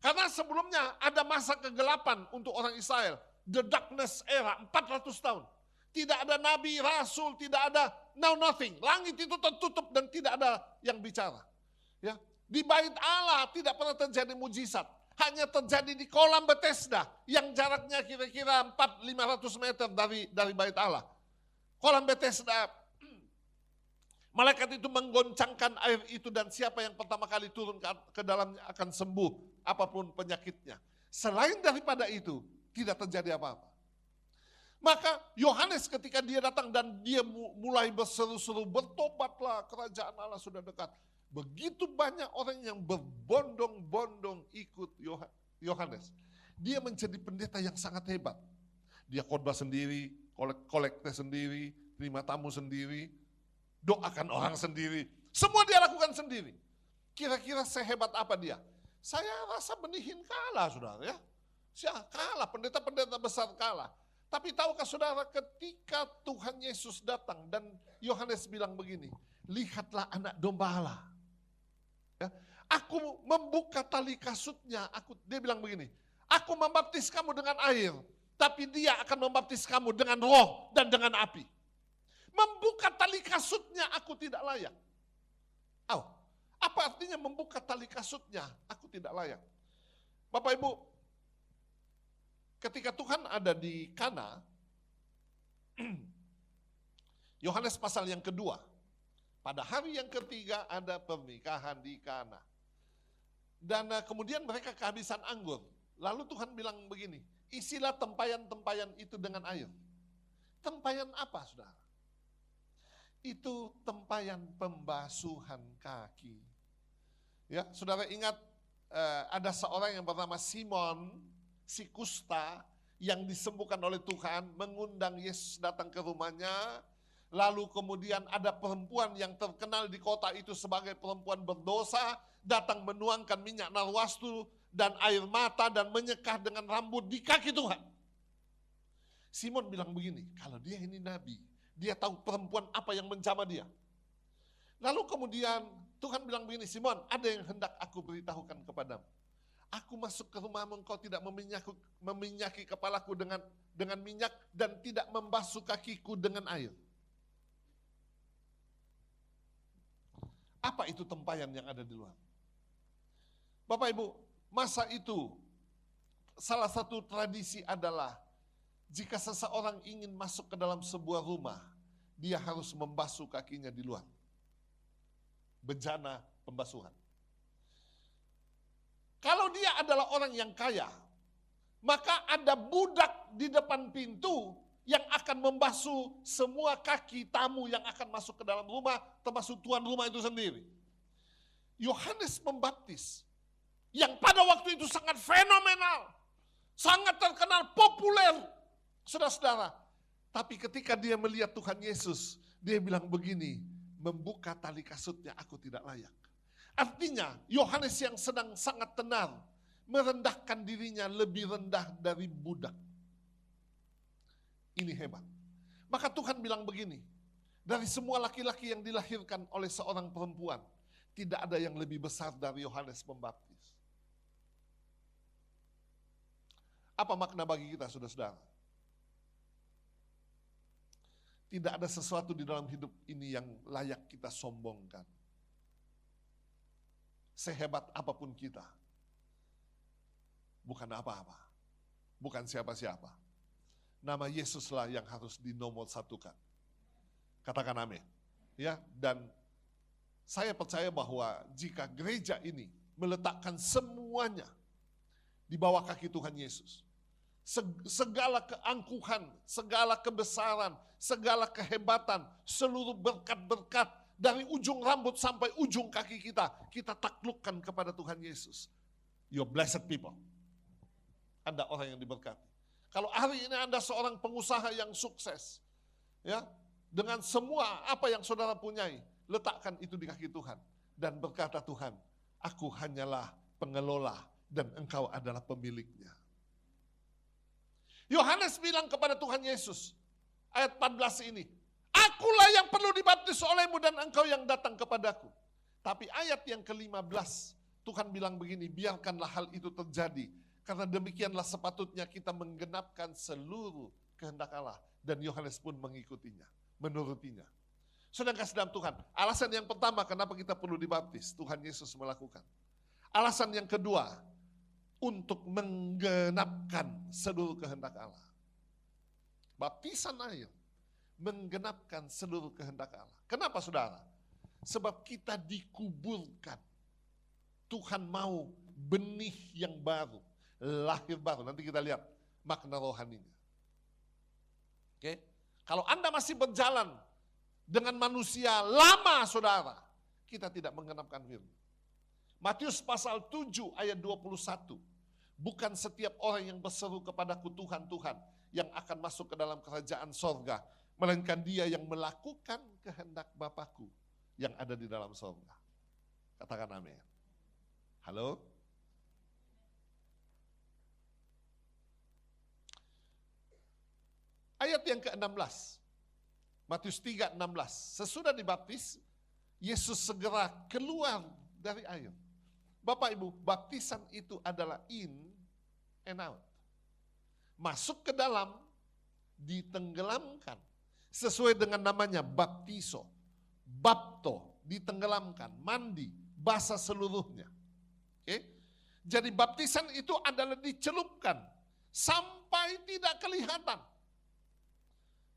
Karena sebelumnya ada masa kegelapan untuk orang Israel, the darkness era, 400 tahun. Tidak ada nabi, rasul, tidak ada nothing. Langit itu tertutup dan tidak ada yang bicara. Ya, di bait Allah tidak pernah terjadi mujizat. Hanya terjadi di kolam Bethesda yang jaraknya kira-kira 400-500 meter dari bait Allah. Kolam Bethesda, malaikat itu menggoncangkan air itu dan siapa yang pertama kali turun ke dalamnya akan sembuh apapun penyakitnya. Selain daripada itu, tidak terjadi apa-apa. Maka Yohanes ketika dia datang dan dia mulai berseru-seru, bertobatlah, kerajaan Allah sudah dekat. begitu banyak orang yang berbondong-bondong ikut Yohanes. Dia menjadi pendeta yang sangat hebat. Dia khotbah sendiri, kolekte sendiri, terima tamu sendiri, doakan orang sendiri. Semua dia lakukan sendiri. Kira-kira sehebat apa dia? Saya rasa benihin kalah, saudara ya. Kalah, pendeta-pendeta besar kalah. Tapi tahukah saudara, ketika Tuhan Yesus datang dan Yohanes bilang begini, lihatlah anak domba Allah. Ya, aku membuka tali kasutnya, dia bilang begini, aku membaptis kamu dengan air, tapi dia akan membaptis kamu dengan roh dan dengan api. Membuka tali kasutnya aku tidak layak. Apa artinya membuka tali kasutnya aku tidak layak? Bapak Ibu, ketika Tuhan ada di Kana, Yohanes pasal yang kedua, pada hari yang ketiga ada pernikahan di Kana. Dan kemudian mereka kehabisan anggur. Lalu Tuhan bilang begini, isilah tempayan-tempayan itu dengan air. Tempayan apa, saudara? Itu tempayan pembasuhan kaki. Ya, saudara ingat ada seorang yang bernama Simon, si kusta, yang disembuhkan oleh Tuhan, mengundang Yesus datang ke rumahnya. Lalu kemudian ada perempuan yang terkenal di kota itu sebagai perempuan berdosa, datang menuangkan minyak narwastu dan air mata dan menyekah dengan rambut di kaki Tuhan. Simon bilang begini, kalau dia ini nabi, dia tahu perempuan apa yang menjamah dia. Lalu kemudian Tuhan bilang begini, Simon, ada yang hendak aku beritahukan kepadamu. Aku masuk ke rumahmu, engkau tidak meminyaki kepalaku dengan minyak dan tidak membasuh kakiku dengan air. Apa itu tempayan yang ada di luar? Bapak Ibu, masa itu salah satu tradisi adalah jika seseorang ingin masuk ke dalam sebuah rumah, dia harus membasuh kakinya di luar. Bejana pembasuhan. Kalau dia adalah orang yang kaya, maka ada budak di depan pintu yang akan membasuh semua kaki tamu yang akan masuk ke dalam rumah, termasuk tuan rumah itu sendiri. Yohanes Pembaptis, yang pada waktu itu sangat fenomenal, sangat terkenal, populer, saudara-saudara. Tapi ketika dia melihat Tuhan Yesus, dia bilang begini, membuka tali kasutnya aku tidak layak. Artinya Yohanes yang sedang sangat tenar, merendahkan dirinya lebih rendah dari budak. Ini hebat. Maka Tuhan bilang begini, dari semua laki-laki yang dilahirkan oleh seorang perempuan, tidak ada yang lebih besar dari Yohanes Pembaptis. Apa makna bagi kita, saudara-saudara? Tidak ada sesuatu di dalam hidup ini yang layak kita sombongkan. Sehebat apapun kita, bukan apa-apa, bukan siapa-siapa. Nama Yesuslah yang harus dinomor satukan. Katakan amin. Ya, dan saya percaya bahwa jika gereja ini meletakkan semuanya di bawah kaki Tuhan Yesus, segala keangkuhan, segala kebesaran, segala kehebatan, seluruh berkat-berkat dari ujung rambut sampai ujung kaki kita taklukkan kepada Tuhan Yesus. You're blessed people. Anda orang yang diberkati. Kalau hari ini Anda seorang pengusaha yang sukses, ya, dengan semua apa yang saudara punyai, letakkan itu di kaki Tuhan dan berkata, Tuhan, aku hanyalah pengelola dan engkau adalah pemiliknya. Yohanes bilang kepada Tuhan Yesus, ayat 14 ini, akulah yang perlu dibaptis olehmu dan engkau yang datang kepadaku. Tapi ayat yang ke-15, Tuhan bilang begini, biarkanlah hal itu terjadi, karena demikianlah sepatutnya kita menggenapkan seluruh kehendak Allah. Dan Yohanes pun mengikutinya, menurutinya. Sedangkan dalam Tuhan, alasan yang pertama kenapa kita perlu dibaptis, Tuhan Yesus melakukan. Alasan yang kedua, untuk menggenapkan seluruh kehendak Allah. Baptisan air menggenapkan seluruh kehendak Allah. Kenapa saudara? Sebab kita dikuburkan. Tuhan mau benih yang baru, lahir baru. Nanti kita lihat makna rohaninya. Oke? Kalau Anda masih berjalan dengan manusia lama saudara, kita tidak menggenapkan firman. Matius pasal 7 ayat 21. Bukan setiap orang yang berseru kepadaku Tuhan, Tuhan, yang akan masuk ke dalam kerajaan sorga, melainkan dia yang melakukan kehendak Bapakku yang ada di dalam sorga. Katakan amin. Halo? Ayat yang ke-16. Matius 3:16. Sesudah dibaptis, Yesus segera keluar dari air. Bapak Ibu, baptisan itu adalah in and out. Masuk ke dalam, ditenggelamkan. Sesuai dengan namanya baptiso. Bapto, ditenggelamkan, mandi, basah seluruhnya. Oke? Jadi baptisan itu adalah dicelupkan sampai tidak kelihatan.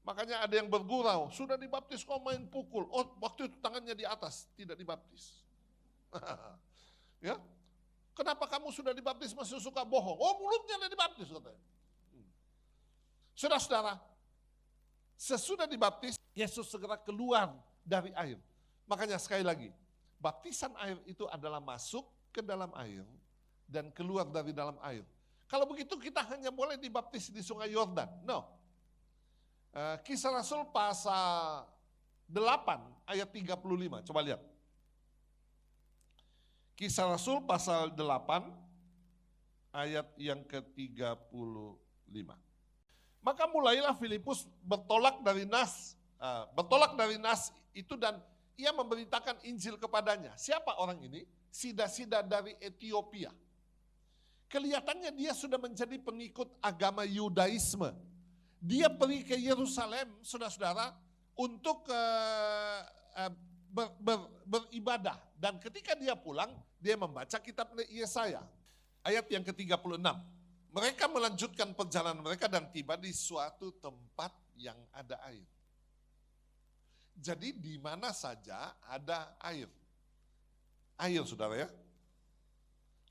Makanya ada yang bergurau, sudah dibaptis kok main pukul. Oh, waktu itu tangannya di atas, tidak dibaptis. Ya, kenapa kamu sudah dibaptis masih suka bohong? Oh, mulutnya tidak dibaptis katanya. Saudara-saudara, sesudah dibaptis, Yesus segera keluar dari air. Makanya sekali lagi, baptisan air itu adalah masuk ke dalam air dan keluar dari dalam air. Kalau begitu kita hanya boleh dibaptis di Sungai Yordan. No. Kisah Rasul pasal 8 ayat 35. Coba lihat. Kisah Rasul pasal 8 ayat yang ke-35. Maka mulailah Filipus bertolak dari Nas itu dan ia memberitakan Injil kepadanya. Siapa orang ini? Sida-sida dari Ethiopia. Kelihatannya dia sudah menjadi pengikut agama Yudaisme. Dia pergi ke Yerusalem, saudara-saudara, untuk beribadah. Dan ketika dia pulang, dia membaca kitab Yesaya. Ayat yang ke-36. Mereka melanjutkan perjalanan mereka dan tiba di suatu tempat yang ada air. Jadi di mana saja ada air. Air, saudara ya.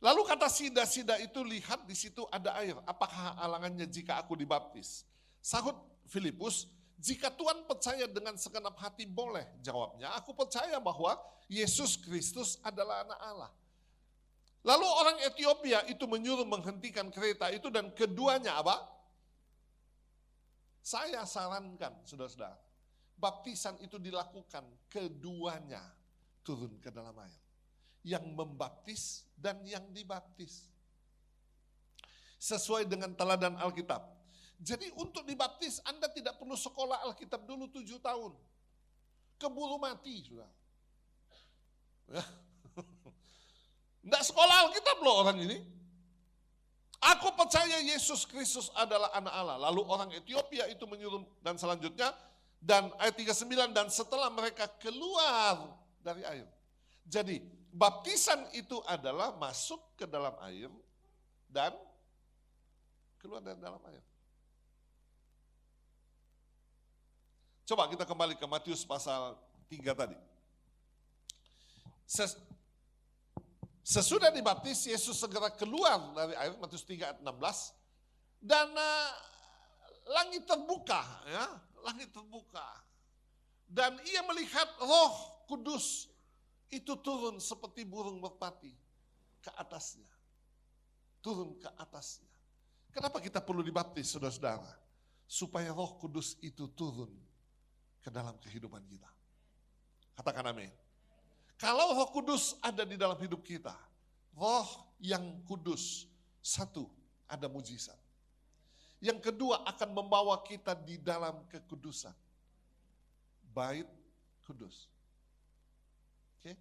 Lalu kata sida-sida itu, lihat di situ ada air. Apakah halangannya jika aku dibaptis? Sahut Filipus, jika Tuhan percaya dengan segenap hati boleh. Jawabnya, aku percaya bahwa Yesus Kristus adalah anak Allah. Lalu orang Ethiopia itu menyuruh menghentikan kereta itu dan keduanya apa? Saya sarankan, saudara-saudara, baptisan itu dilakukan keduanya turun ke dalam air. Yang membaptis dan yang dibaptis. Sesuai dengan teladan Alkitab. Jadi untuk dibaptis Anda tidak perlu sekolah Alkitab dulu 7 tahun. Keburu mati sudah. Ya. Tidak sekolah Alkitab loh orang ini. Aku percaya Yesus Kristus adalah anak Allah. Lalu orang Ethiopia itu menyuruh dan selanjutnya. Dan ayat 39 dan setelah mereka keluar dari air. Jadi baptisan itu adalah masuk ke dalam air dan keluar dari dalam air. Coba kita kembali ke Matius pasal 3 tadi. Sesudah dibaptis, Yesus segera keluar dari air, Matius 3 ayat 16. Dan langit terbuka, ya, langit terbuka. Dan ia melihat Roh Kudus itu turun seperti burung merpati ke atasnya. Turun ke atasnya. Kenapa kita perlu dibaptis, saudara-saudara? Supaya Roh Kudus itu turun ke dalam kehidupan kita. Katakan amin. Kalau Roh Kudus ada di dalam hidup kita, Roh yang kudus, satu, ada mujizat. Yang kedua akan membawa kita di dalam kekudusan. Bait kudus. Oke?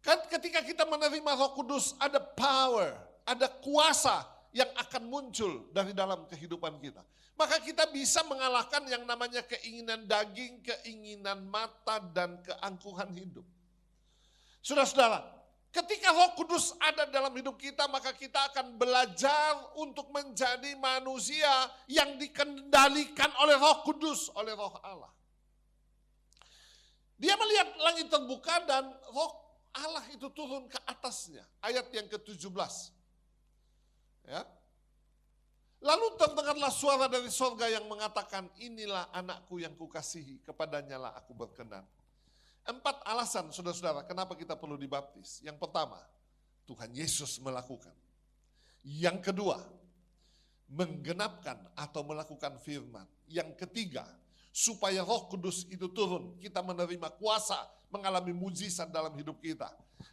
Kan ketika kita menerima Roh Kudus, ada power, ada kuasa yang akan muncul dari dalam kehidupan kita. Maka kita bisa mengalahkan yang namanya keinginan daging, keinginan mata, dan keangkuhan hidup. Saudara-saudara, ketika Roh Kudus ada dalam hidup kita, maka kita akan belajar untuk menjadi manusia yang dikendalikan oleh Roh Kudus, oleh Roh Allah. Dia melihat langit terbuka dan Roh Allah itu turun ke atasnya. Ayat yang ke-17. Ya. Lalu terdengarlah suara dari sorga yang mengatakan, inilah anakku yang kukasihi, kepadanya lah aku berkenan. 4 alasan saudara-saudara kenapa kita perlu dibaptis. Yang pertama, Tuhan Yesus melakukan. Yang kedua, menggenapkan atau melakukan firman. Yang ketiga, supaya Roh Kudus itu turun, kita menerima kuasa, mengalami mujizat dalam hidup kita.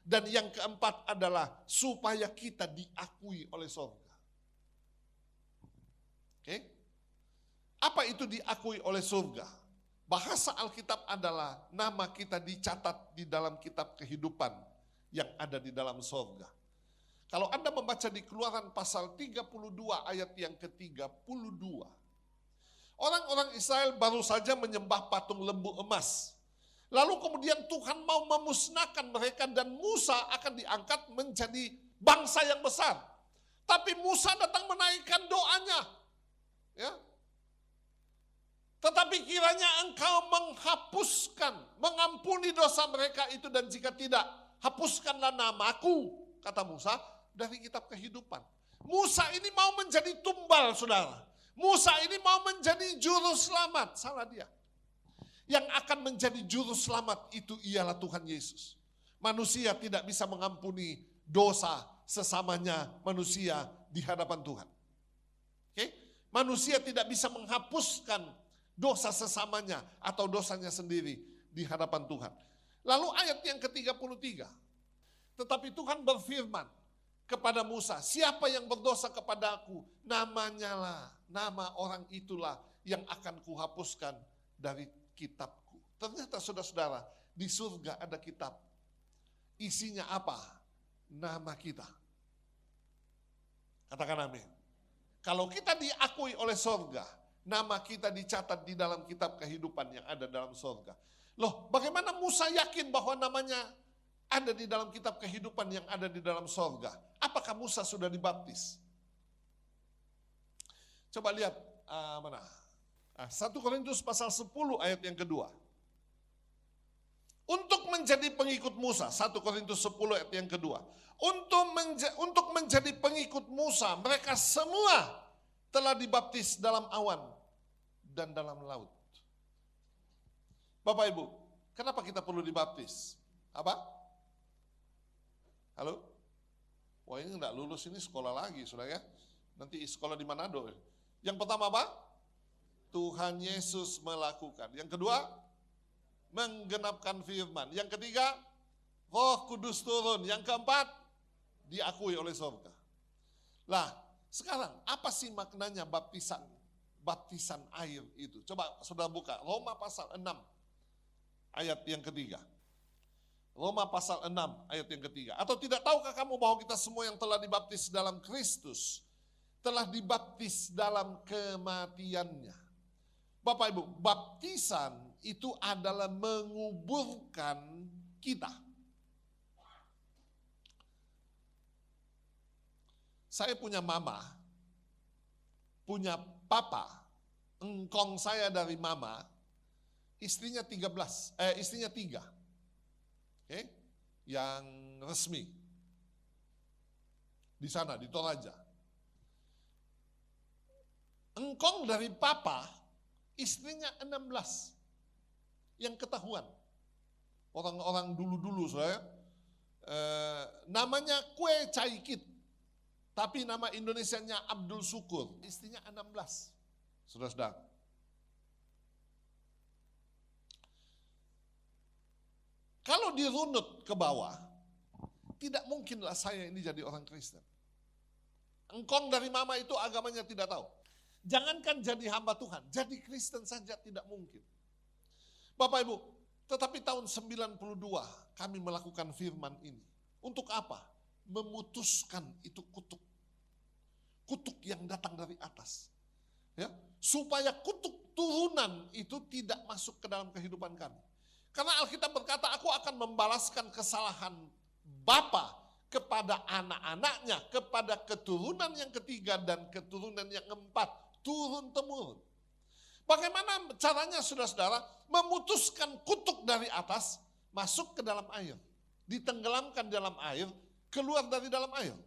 Dan yang keempat adalah supaya kita diakui oleh surga. Oke? Apa itu diakui oleh surga? Bahasa Alkitab adalah nama kita dicatat di dalam kitab kehidupan yang ada di dalam surga. Kalau Anda membaca di Keluaran pasal 32 ayat yang ke-32. Orang-orang Israel baru saja menyembah patung lembu emas. Lalu kemudian Tuhan mau memusnahkan mereka dan Musa akan diangkat menjadi bangsa yang besar. Tapi Musa datang menaikkan doanya. Ya. Tetapi kiranya engkau menghapuskan, mengampuni dosa mereka itu, dan jika tidak, hapuskanlah namaku, kata Musa, dari kitab kehidupan. Musa ini mau menjadi tumbal, saudara. Musa ini mau menjadi juru selamat, salah dia. Yang akan menjadi juru selamat itu ialah Tuhan Yesus. Manusia tidak bisa mengampuni dosa sesamanya manusia di hadapan Tuhan. Oke? Manusia tidak bisa menghapuskan dosa sesamanya atau dosanya sendiri di hadapan Tuhan. Lalu ayat yang ke-33. Tetapi Tuhan berfirman kepada Musa, siapa yang berdosa kepadaku, namanya lah, nama orang itulah yang akan kuhapuskan dari kitabku. Ternyata saudara-saudara, di surga ada kitab. Isinya apa? Nama kita. Katakan amin. Kalau kita diakui oleh surga, nama kita dicatat di dalam kitab kehidupan yang ada dalam surga. Loh, bagaimana Musa yakin bahwa namanya ada di dalam kitab kehidupan yang ada di dalam surga? Apakah Musa sudah dibaptis? Coba lihat mana? 1 Korintus pasal 10 ayat yang kedua. Untuk menjadi pengikut Musa, 1 Korintus 10 ayat yang kedua. Untuk menjadi pengikut Musa, mereka semua telah dibaptis dalam awan dan dalam laut. Bapak Ibu, kenapa kita perlu dibaptis? Apa? Halo? Wah, ini enggak lulus, ini sekolah lagi, saudara ya. Nanti sekolah di Manado. Yang pertama apa? Tuhan Yesus melakukan. Yang kedua, menggenapkan firman. Yang ketiga, Roh Kudus turun. Yang keempat, diakui oleh surga. Lah, sekarang apa sih maknanya baptisan? Baptisan air itu. Coba saudara buka Roma pasal 6 ayat yang ketiga. Roma pasal 6 ayat yang ketiga. Atau tidak tahukah kamu bahwa kita semua yang telah dibaptis dalam Kristus telah dibaptis dalam kematiannya. Bapak Ibu, baptisan itu adalah menguburkan kita. Saya punya mama, punya papa, engkong saya dari mama, istrinya 3. Oke? Yang resmi. Di sana, di Toraja. Engkong dari papa, istrinya 16. Yang ketahuan. Orang-orang dulu-dulu saya, namanya Kue Caikit. Tapi nama Indonesianya Abdul Syukur. Istrinya 16. Saudara-saudara. Kalau dirunut ke bawah, tidak mungkinlah saya ini jadi orang Kristen. Engkong dari mama itu agamanya tidak tahu. Jangankan jadi hamba Tuhan, jadi Kristen saja tidak mungkin. Bapak Ibu, tetapi tahun 92 kami melakukan firman ini. Untuk apa? Memutuskan itu kutuk. Kutuk yang datang dari atas. Ya, supaya kutuk turunan itu tidak masuk ke dalam kehidupan kami. Karena Alkitab berkata, aku akan membalaskan kesalahan bapa kepada anak-anaknya, kepada keturunan yang ketiga dan keturunan yang keempat, turun-temurun. Bagaimana caranya saudara-saudara? Memutuskan kutuk dari atas, masuk ke dalam air. Ditenggelamkan dalam air, keluar dari dalam air.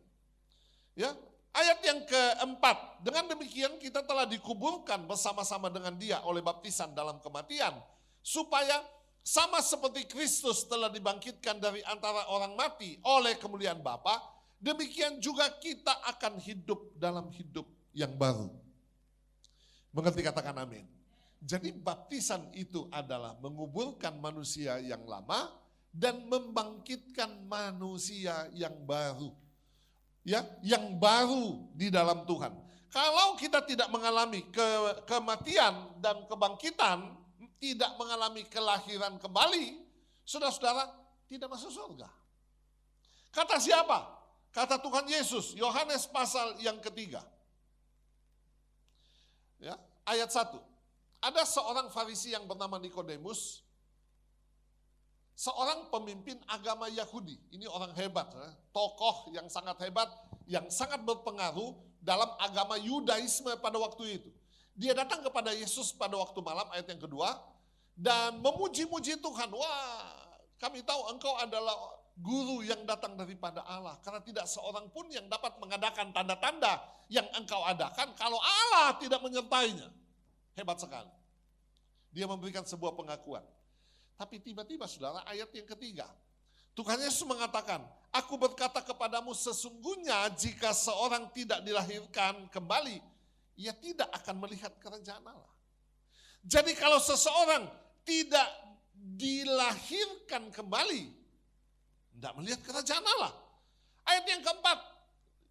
Ya, ayat yang keempat, dengan demikian kita telah dikuburkan bersama-sama dengan dia oleh baptisan dalam kematian, supaya Sama seperti Kristus telah dibangkitkan dari antara orang mati oleh kemuliaan Bapa, demikian juga kita akan hidup dalam hidup yang baru. Mengerti, katakan amin. Jadi baptisan itu adalah menguburkan manusia yang lama dan membangkitkan manusia yang baru. Ya, yang baru di dalam Tuhan. Kalau kita tidak mengalami kematian dan kebangkitan, tidak mengalami kelahiran kembali, saudara-saudara tidak masuk surga. Kata siapa? Kata Tuhan Yesus, Yohanes pasal yang ketiga. Ya, ayat 1. Ada seorang Farisi yang bernama Nikodemus, seorang pemimpin agama Yahudi. Ini orang hebat, tokoh yang sangat hebat, yang sangat berpengaruh dalam agama Yudaisme pada waktu itu. Dia datang kepada Yesus pada waktu malam, ayat yang kedua, dan memuji-muji Tuhan. Wah, kami tahu engkau adalah guru yang datang daripada Allah. Karena tidak seorang pun yang dapat mengadakan tanda-tanda yang engkau adakan kalau Allah tidak menyertainya. Hebat sekali. Dia memberikan sebuah pengakuan. Tapi tiba-tiba saudara, ayat yang ketiga. Tuhan Yesus mengatakan, aku berkata kepadamu sesungguhnya jika seorang tidak dilahirkan kembali, ia tidak akan melihat kerajaan Allah. Jadi kalau seseorang tidak dilahirkan kembali, tidak melihat kerajaan Allah. Ayat yang keempat,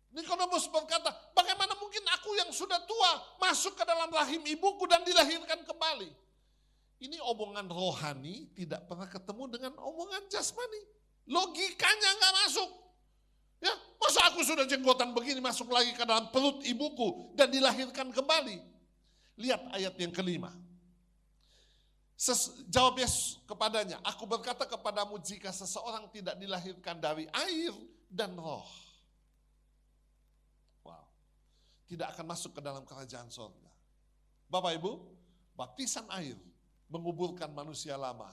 Nikodemus berkata, bagaimana mungkin aku yang sudah tua masuk ke dalam rahim ibuku dan dilahirkan kembali? Ini omongan rohani tidak pernah ketemu dengan omongan jasmani. Logikanya nggak masuk. Ya, masa aku sudah jenggotan begini masuk lagi ke dalam perut ibuku dan dilahirkan kembali? Lihat ayat yang kelima. Jawab Yesus kepadanya, aku berkata kepadamu jika seseorang tidak dilahirkan dari air dan roh. Wow. Tidak akan masuk ke dalam kerajaan surga. Bapak Ibu, baptisan air menguburkan manusia lama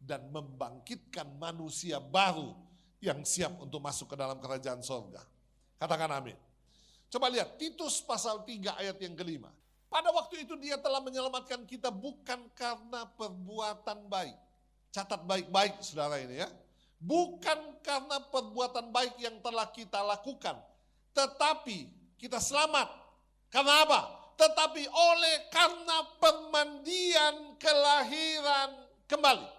dan membangkitkan manusia baru yang siap untuk masuk ke dalam kerajaan surga. Katakan amin. Coba lihat Titus pasal 3 ayat yang kelima. Pada waktu itu dia telah menyelamatkan kita bukan karena perbuatan baik. Catat baik-baik saudara ini ya. Bukan karena perbuatan baik yang telah kita lakukan. Tetapi kita selamat. Karena apa? Tetapi oleh karena pemandian kelahiran kembali.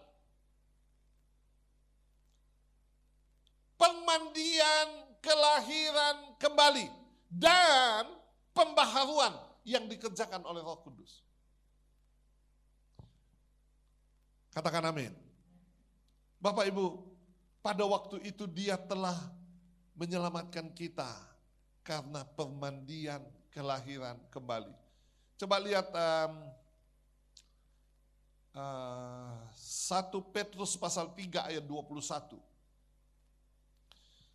Pemandian kelahiran kembali. Dan pembaharuan yang dikerjakan oleh Roh Kudus. Katakan amin. Bapak Ibu, pada waktu itu dia telah menyelamatkan kita karena pemandian kelahiran kembali. Coba lihat 1 Petrus pasal 3 ayat 21.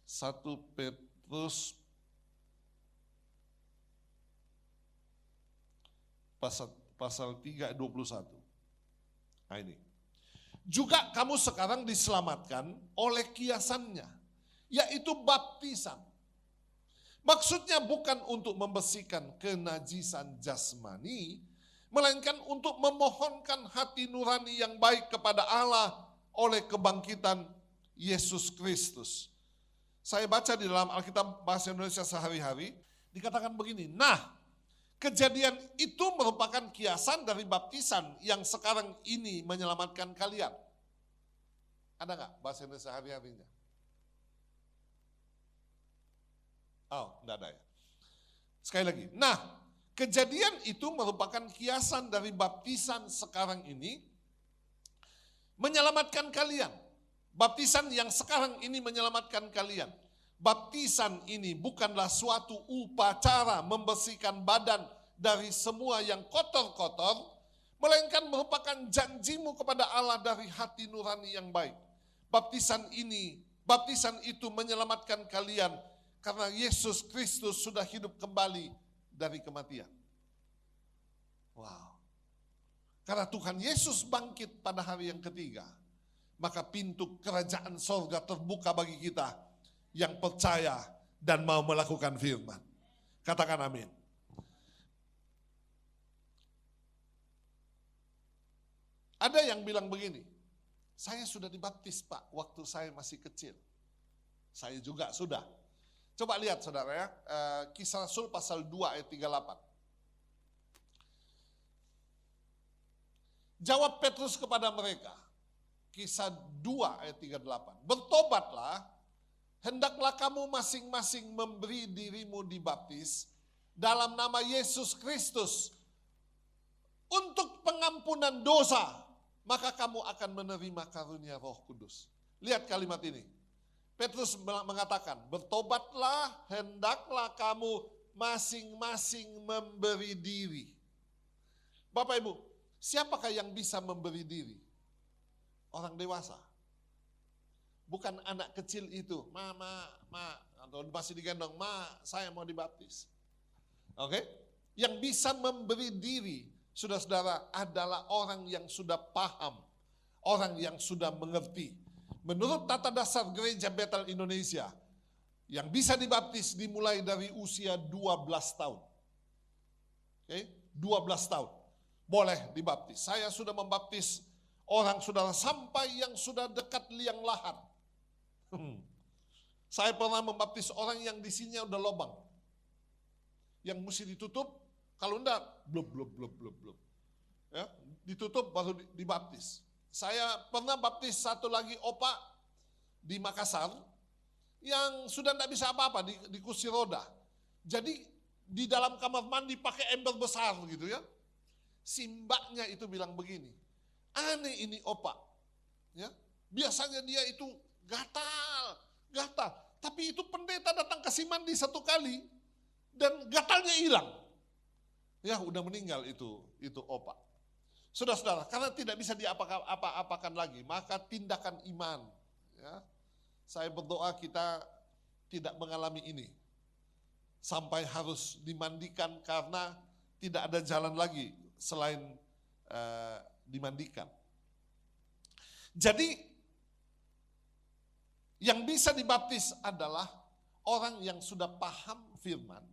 1 Petrus pasal 3 ayat 21. Nah ini. Juga kamu sekarang diselamatkan oleh kiasannya, yaitu baptisan. Maksudnya bukan untuk membersihkan kenajisan jasmani, melainkan untuk memohonkan hati nurani yang baik kepada Allah oleh kebangkitan Yesus Kristus. Saya baca di dalam Alkitab Bahasa Indonesia sehari-hari, dikatakan begini, nah kejadian itu merupakan kiasan dari baptisan yang sekarang ini menyelamatkan kalian. Ada nggak bahasa Indonesia hari-harinya? Oh, enggak ada ya. Sekali lagi, nah kejadian itu merupakan kiasan dari baptisan sekarang ini menyelamatkan kalian. Baptisan yang sekarang ini menyelamatkan kalian. Baptisan ini bukanlah suatu upacara membersihkan badan dari semua yang kotor-kotor, melainkan merupakan janjimu kepada Allah dari hati nurani yang baik. Baptisan itu menyelamatkan kalian karena Yesus Kristus sudah hidup kembali dari kematian. Wow. Karena Tuhan Yesus bangkit pada hari yang ketiga, maka pintu kerajaan sorga terbuka bagi kita yang percaya dan mau melakukan firman. Katakan amin. Ada yang bilang begini, Saya sudah dibaptis Pak, waktu saya masih kecil. Saya juga sudah. Coba lihat saudara ya, Kisah Rasul pasal 2 ayat 38. Jawab Petrus kepada mereka, Kisah 2 ayat 38. Bertobatlah, hendaklah kamu masing-masing memberi dirimu dibaptis dalam nama Yesus Kristus untuk pengampunan dosa, maka kamu akan menerima karunia Roh Kudus. Lihat kalimat ini. Petrus mengatakan, bertobatlah, hendaklah kamu masing-masing memberi diri. Bapak Ibu, siapakah yang bisa memberi diri? Orang dewasa. Bukan anak kecil itu, ma, atau masih digendong, ma, saya mau dibaptis. Oke? Yang bisa memberi diri, saudara-saudara, adalah orang yang sudah paham, orang yang sudah mengerti. Menurut tata dasar Gereja Bethel Indonesia, yang bisa dibaptis dimulai dari usia 12 tahun. Oke? 12 tahun. Boleh dibaptis. Saya sudah membaptis orang saudara sampai yang sudah dekat liang lahat. Saya pernah membaptis orang yang di sininya udah lobang. Yang mesti ditutup, kalau enggak, blub. Ya, ditutup baru dibaptis. Saya pernah baptis satu lagi opa di Makassar yang sudah enggak bisa apa-apa di kursi roda. Jadi di dalam kamar mandi pakai ember besar gitu ya. Si mbaknya itu bilang begini, aneh ini opa. Ya, biasanya dia itu gatal. Tapi itu pendeta datang kasih mandi satu kali dan gatalnya hilang. Ya udah meninggal itu opa. Saudara-saudara, karena tidak bisa diapa-apakan lagi, maka tindakan iman. Ya, saya berdoa kita tidak mengalami ini. Sampai harus dimandikan karena tidak ada jalan lagi selain dimandikan. Jadi, yang bisa dibaptis adalah orang yang sudah paham firman,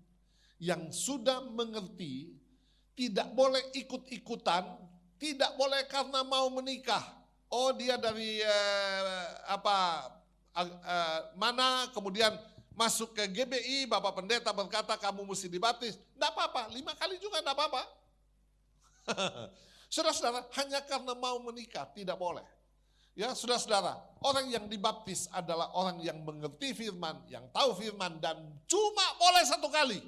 yang sudah mengerti, tidak boleh ikut-ikutan, tidak boleh karena mau menikah. Oh dia dari mana, kemudian masuk ke GBI, Bapak Pendeta berkata kamu mesti dibaptis. Tidak apa-apa, 5 kali juga tidak apa-apa. Saudara-saudara, hanya karena mau menikah tidak boleh. Ya, saudara-saudara, orang yang dibaptis adalah orang yang mengerti firman, yang tahu firman, dan cuma boleh 1 kali.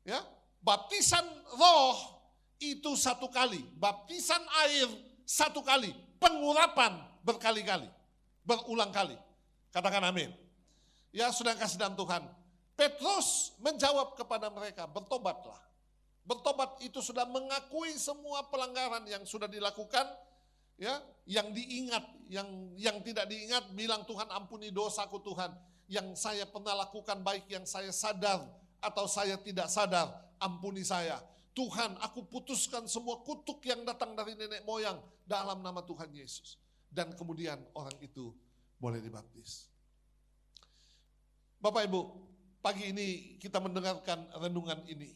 Ya, baptisan roh itu 1 kali, baptisan air 1 kali, pengurapan berkali-kali, berulang kali. Katakan amin. Ya, sudah kasih dalam Tuhan. Petrus menjawab kepada mereka, bertobatlah. Bertobat itu sudah mengakui semua pelanggaran yang sudah dilakukan, ya, yang diingat, yang tidak diingat, bilang Tuhan ampuni dosaku Tuhan. Yang saya pernah lakukan baik yang saya sadar atau saya tidak sadar, ampuni saya. Tuhan, aku putuskan semua kutuk yang datang dari nenek moyang dalam nama Tuhan Yesus. Dan kemudian orang itu boleh dibaptis. Bapak Ibu, pagi ini kita mendengarkan renungan ini.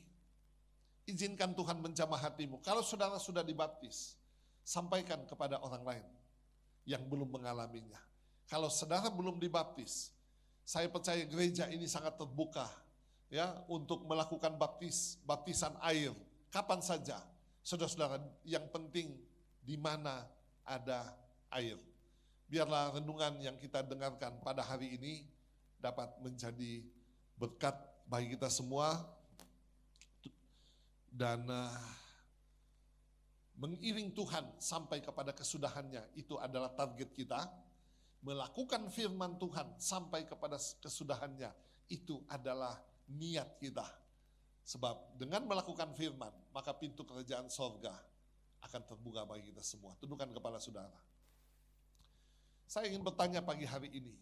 Izinkan Tuhan menjamah hatimu. Kalau saudara sudah dibaptis, sampaikan kepada orang lain yang belum mengalaminya. Kalau saudara belum dibaptis, saya percaya gereja ini sangat terbuka ya untuk melakukan baptisan air kapan saja. Saudara-saudara, yang penting di mana ada air. Biarlah renungan yang kita dengarkan pada hari ini dapat menjadi berkat bagi kita semua dan mengiring Tuhan sampai kepada kesudahannya. Itu adalah target kita. Melakukan firman Tuhan sampai kepada kesudahannya, itu adalah niat kita. Sebab dengan melakukan firman, maka pintu kerajaan sorga akan terbuka bagi kita semua. Tundukkan kepala saudara. Saya ingin bertanya pagi hari ini,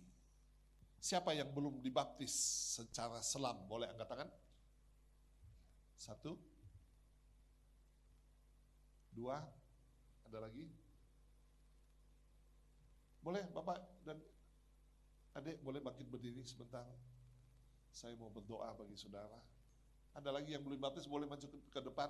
siapa yang belum dibaptis secara selam? Boleh angkat tangan? 1, 2, ada lagi? Boleh Bapak dan Adik boleh bangkit berdiri sebentar. Saya mau berdoa bagi saudara. Ada lagi yang belum baptis, boleh maju ke depan.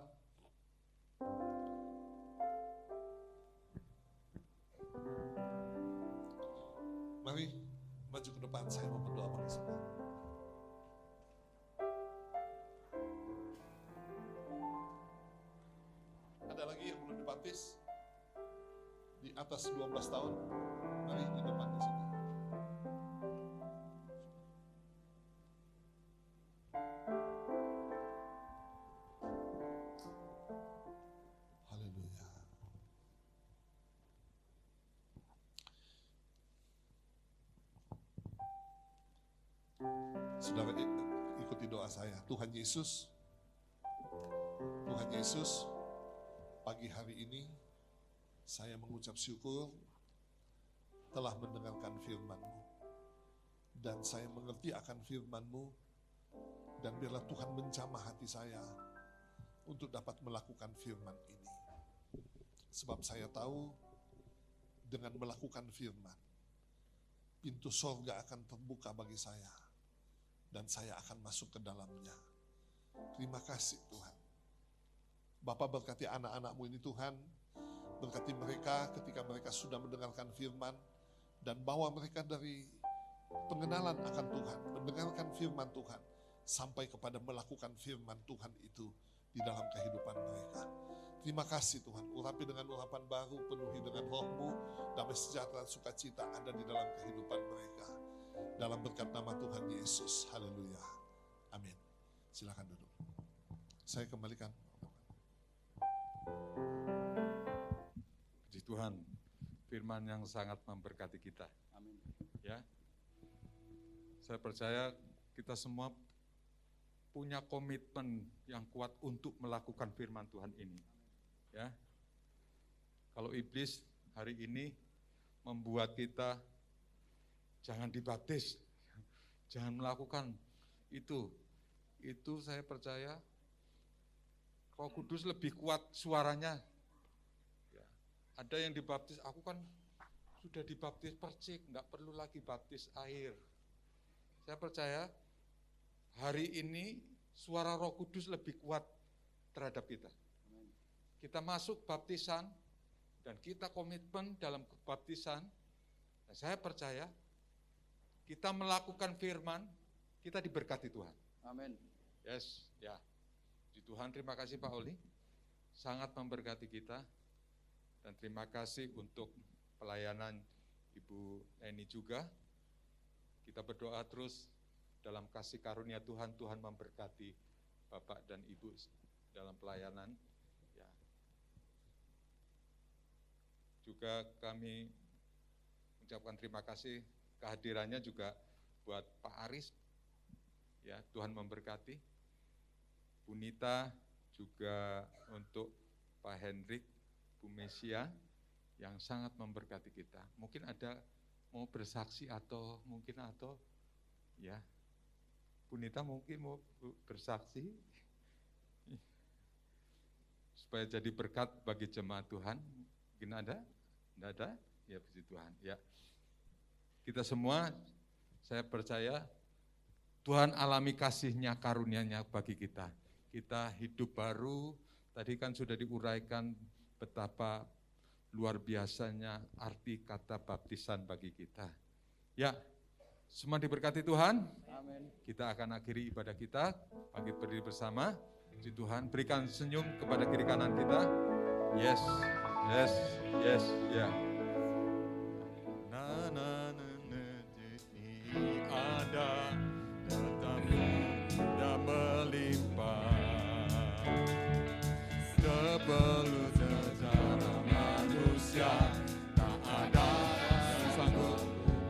ada lagi yang belum dibaptis? Di atas 12 tahun? Mari di depan di sini. Haleluya. Saudara, ikuti doa saya. Tuhan Yesus, pagi hari ini saya mengucap syukur telah mendengarkan firman-Mu. Dan saya mengerti akan firman-Mu, dan biarlah Tuhan menjamah hati saya untuk dapat melakukan firman ini. Sebab saya tahu dengan melakukan firman, pintu sorga akan terbuka bagi saya, dan saya akan masuk ke dalamnya. Terima kasih Tuhan. Bapa, berkati anak-anak-Mu ini Tuhan, berkati mereka ketika mereka sudah mendengarkan firman, dan bawa mereka dari pengenalan akan Tuhan, mendengarkan firman Tuhan, sampai kepada melakukan firman Tuhan itu di dalam kehidupan mereka. Terima kasih Tuhan, urapi dengan urapan baru, penuhi dengan roh-Mu, damai sejahtera, sukacita ada di dalam kehidupan mereka. Dalam berkat nama Tuhan Yesus, haleluya, amin. Silakan duduk. Saya kembalikan. Puji Tuhan, firman yang sangat memberkati kita. Amin. Ya, saya percaya kita semua punya komitmen yang kuat untuk melakukan firman Tuhan ini. Ya, kalau iblis hari ini membuat kita jangan dibaptis, jangan melakukan itu saya percaya Roh Kudus lebih kuat suaranya. Ya, ada yang dibaptis, aku kan sudah dibaptis percik, enggak perlu lagi baptis air. Saya percaya hari ini suara Roh Kudus lebih kuat terhadap kita. Kita masuk baptisan dan kita komitmen dalam baptisan. Dan saya percaya kita melakukan firman, kita diberkati Tuhan. Amin. Yes, ya. Puji Tuhan, terima kasih Pak Oli. Sangat memberkati kita. Dan terima kasih untuk pelayanan Ibu Eni juga. Kita berdoa terus dalam kasih karunia Tuhan, Tuhan memberkati Bapak dan Ibu dalam pelayanan. Ya. Juga kami mengucapkan terima kasih kehadirannya juga buat Pak Aris. Ya, Tuhan memberkati. Bu Nita, juga untuk Pak Hendrik, Bu Mesia, yang sangat memberkati kita. Mungkin ada mau bersaksi atau ya, Bu Nita mungkin mau bersaksi supaya jadi berkat bagi jemaat Tuhan. Mungkin ada? Tidak ada? Ya, puji Tuhan. Ya, kita semua, saya percaya Tuhan alami kasih-Nya, karunia-Nya bagi kita. Kita hidup baru, tadi kan sudah diuraikan betapa luar biasanya arti kata baptisan bagi kita. Ya, semua diberkati Tuhan. Amin. Kita akan akhiri ibadah kita, bangkit berdiri bersama. Puji Tuhan, berikan senyum kepada kiri kanan kita. Yes, yes, yes, ya. Na na na na ini ada tetamu dan melimpah. Sebelum secara manusia tak ada yang sanggup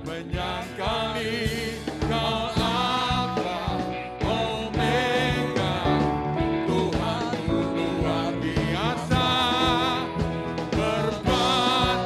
menyangkali Kau Alfa Omega, Tuhanku luar biasa, berbuat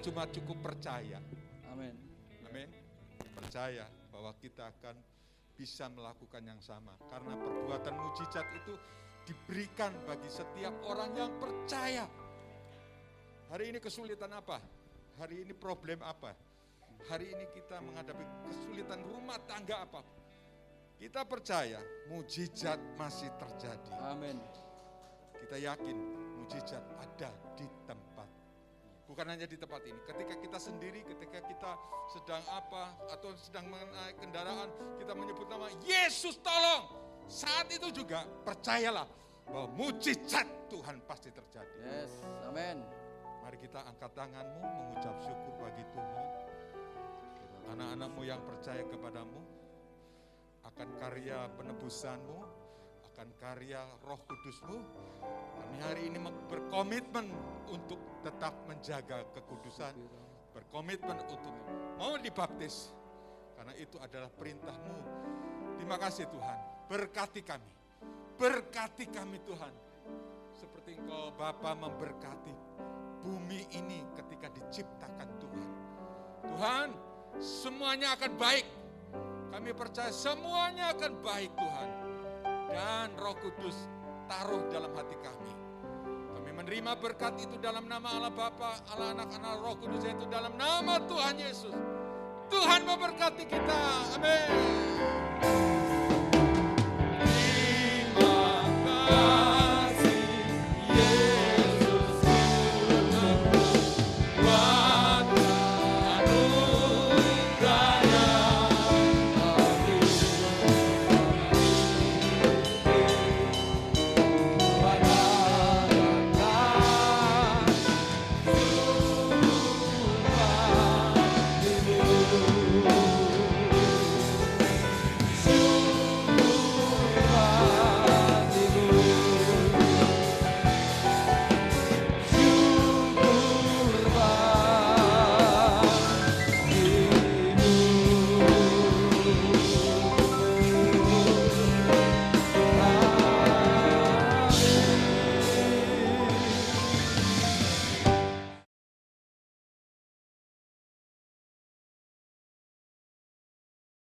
cuma cukup percaya. Amin. Amin. Percaya bahwa kita akan bisa melakukan yang sama. Karena perbuatan mujizat itu diberikan bagi setiap orang yang percaya. Hari ini kesulitan apa? Hari ini problem apa? Hari ini kita menghadapi kesulitan rumah tangga apa? Kita percaya mujizat masih terjadi. Amin. Kita yakin mujizat ada di tempat. Bukan hanya di tempat ini. Ketika kita sendiri, ketika kita sedang apa atau sedang menaik kendaraan, kita menyebut nama Yesus tolong. Saat itu juga percayalah bahwa mujizat Tuhan pasti terjadi. Yes, amin. Mari kita angkat tanganmu mengucap syukur bagi Tuhan. Anak-anakmu yang percaya kepadamu akan karya penebusanmu, akan karya Roh Kudusmu. Kami hari ini berkomitmen untuk tetap menjaga kekudusan, berkomitmen untuk mau dibaptis, karena itu adalah perintah-Mu. Terima kasih Tuhan, berkati kami Tuhan, seperti Engkau Bapa memberkati bumi ini ketika diciptakan Tuhan. Tuhan, semuanya akan baik. Kami percaya semuanya akan baik Tuhan. Dan Roh Kudus taruh dalam hati kami. Kami menerima berkat itu dalam nama Allah Bapa, Allah Anak, Allah Roh Kudus, yaitu dalam nama Tuhan Yesus. Tuhan memberkati kita. Amin.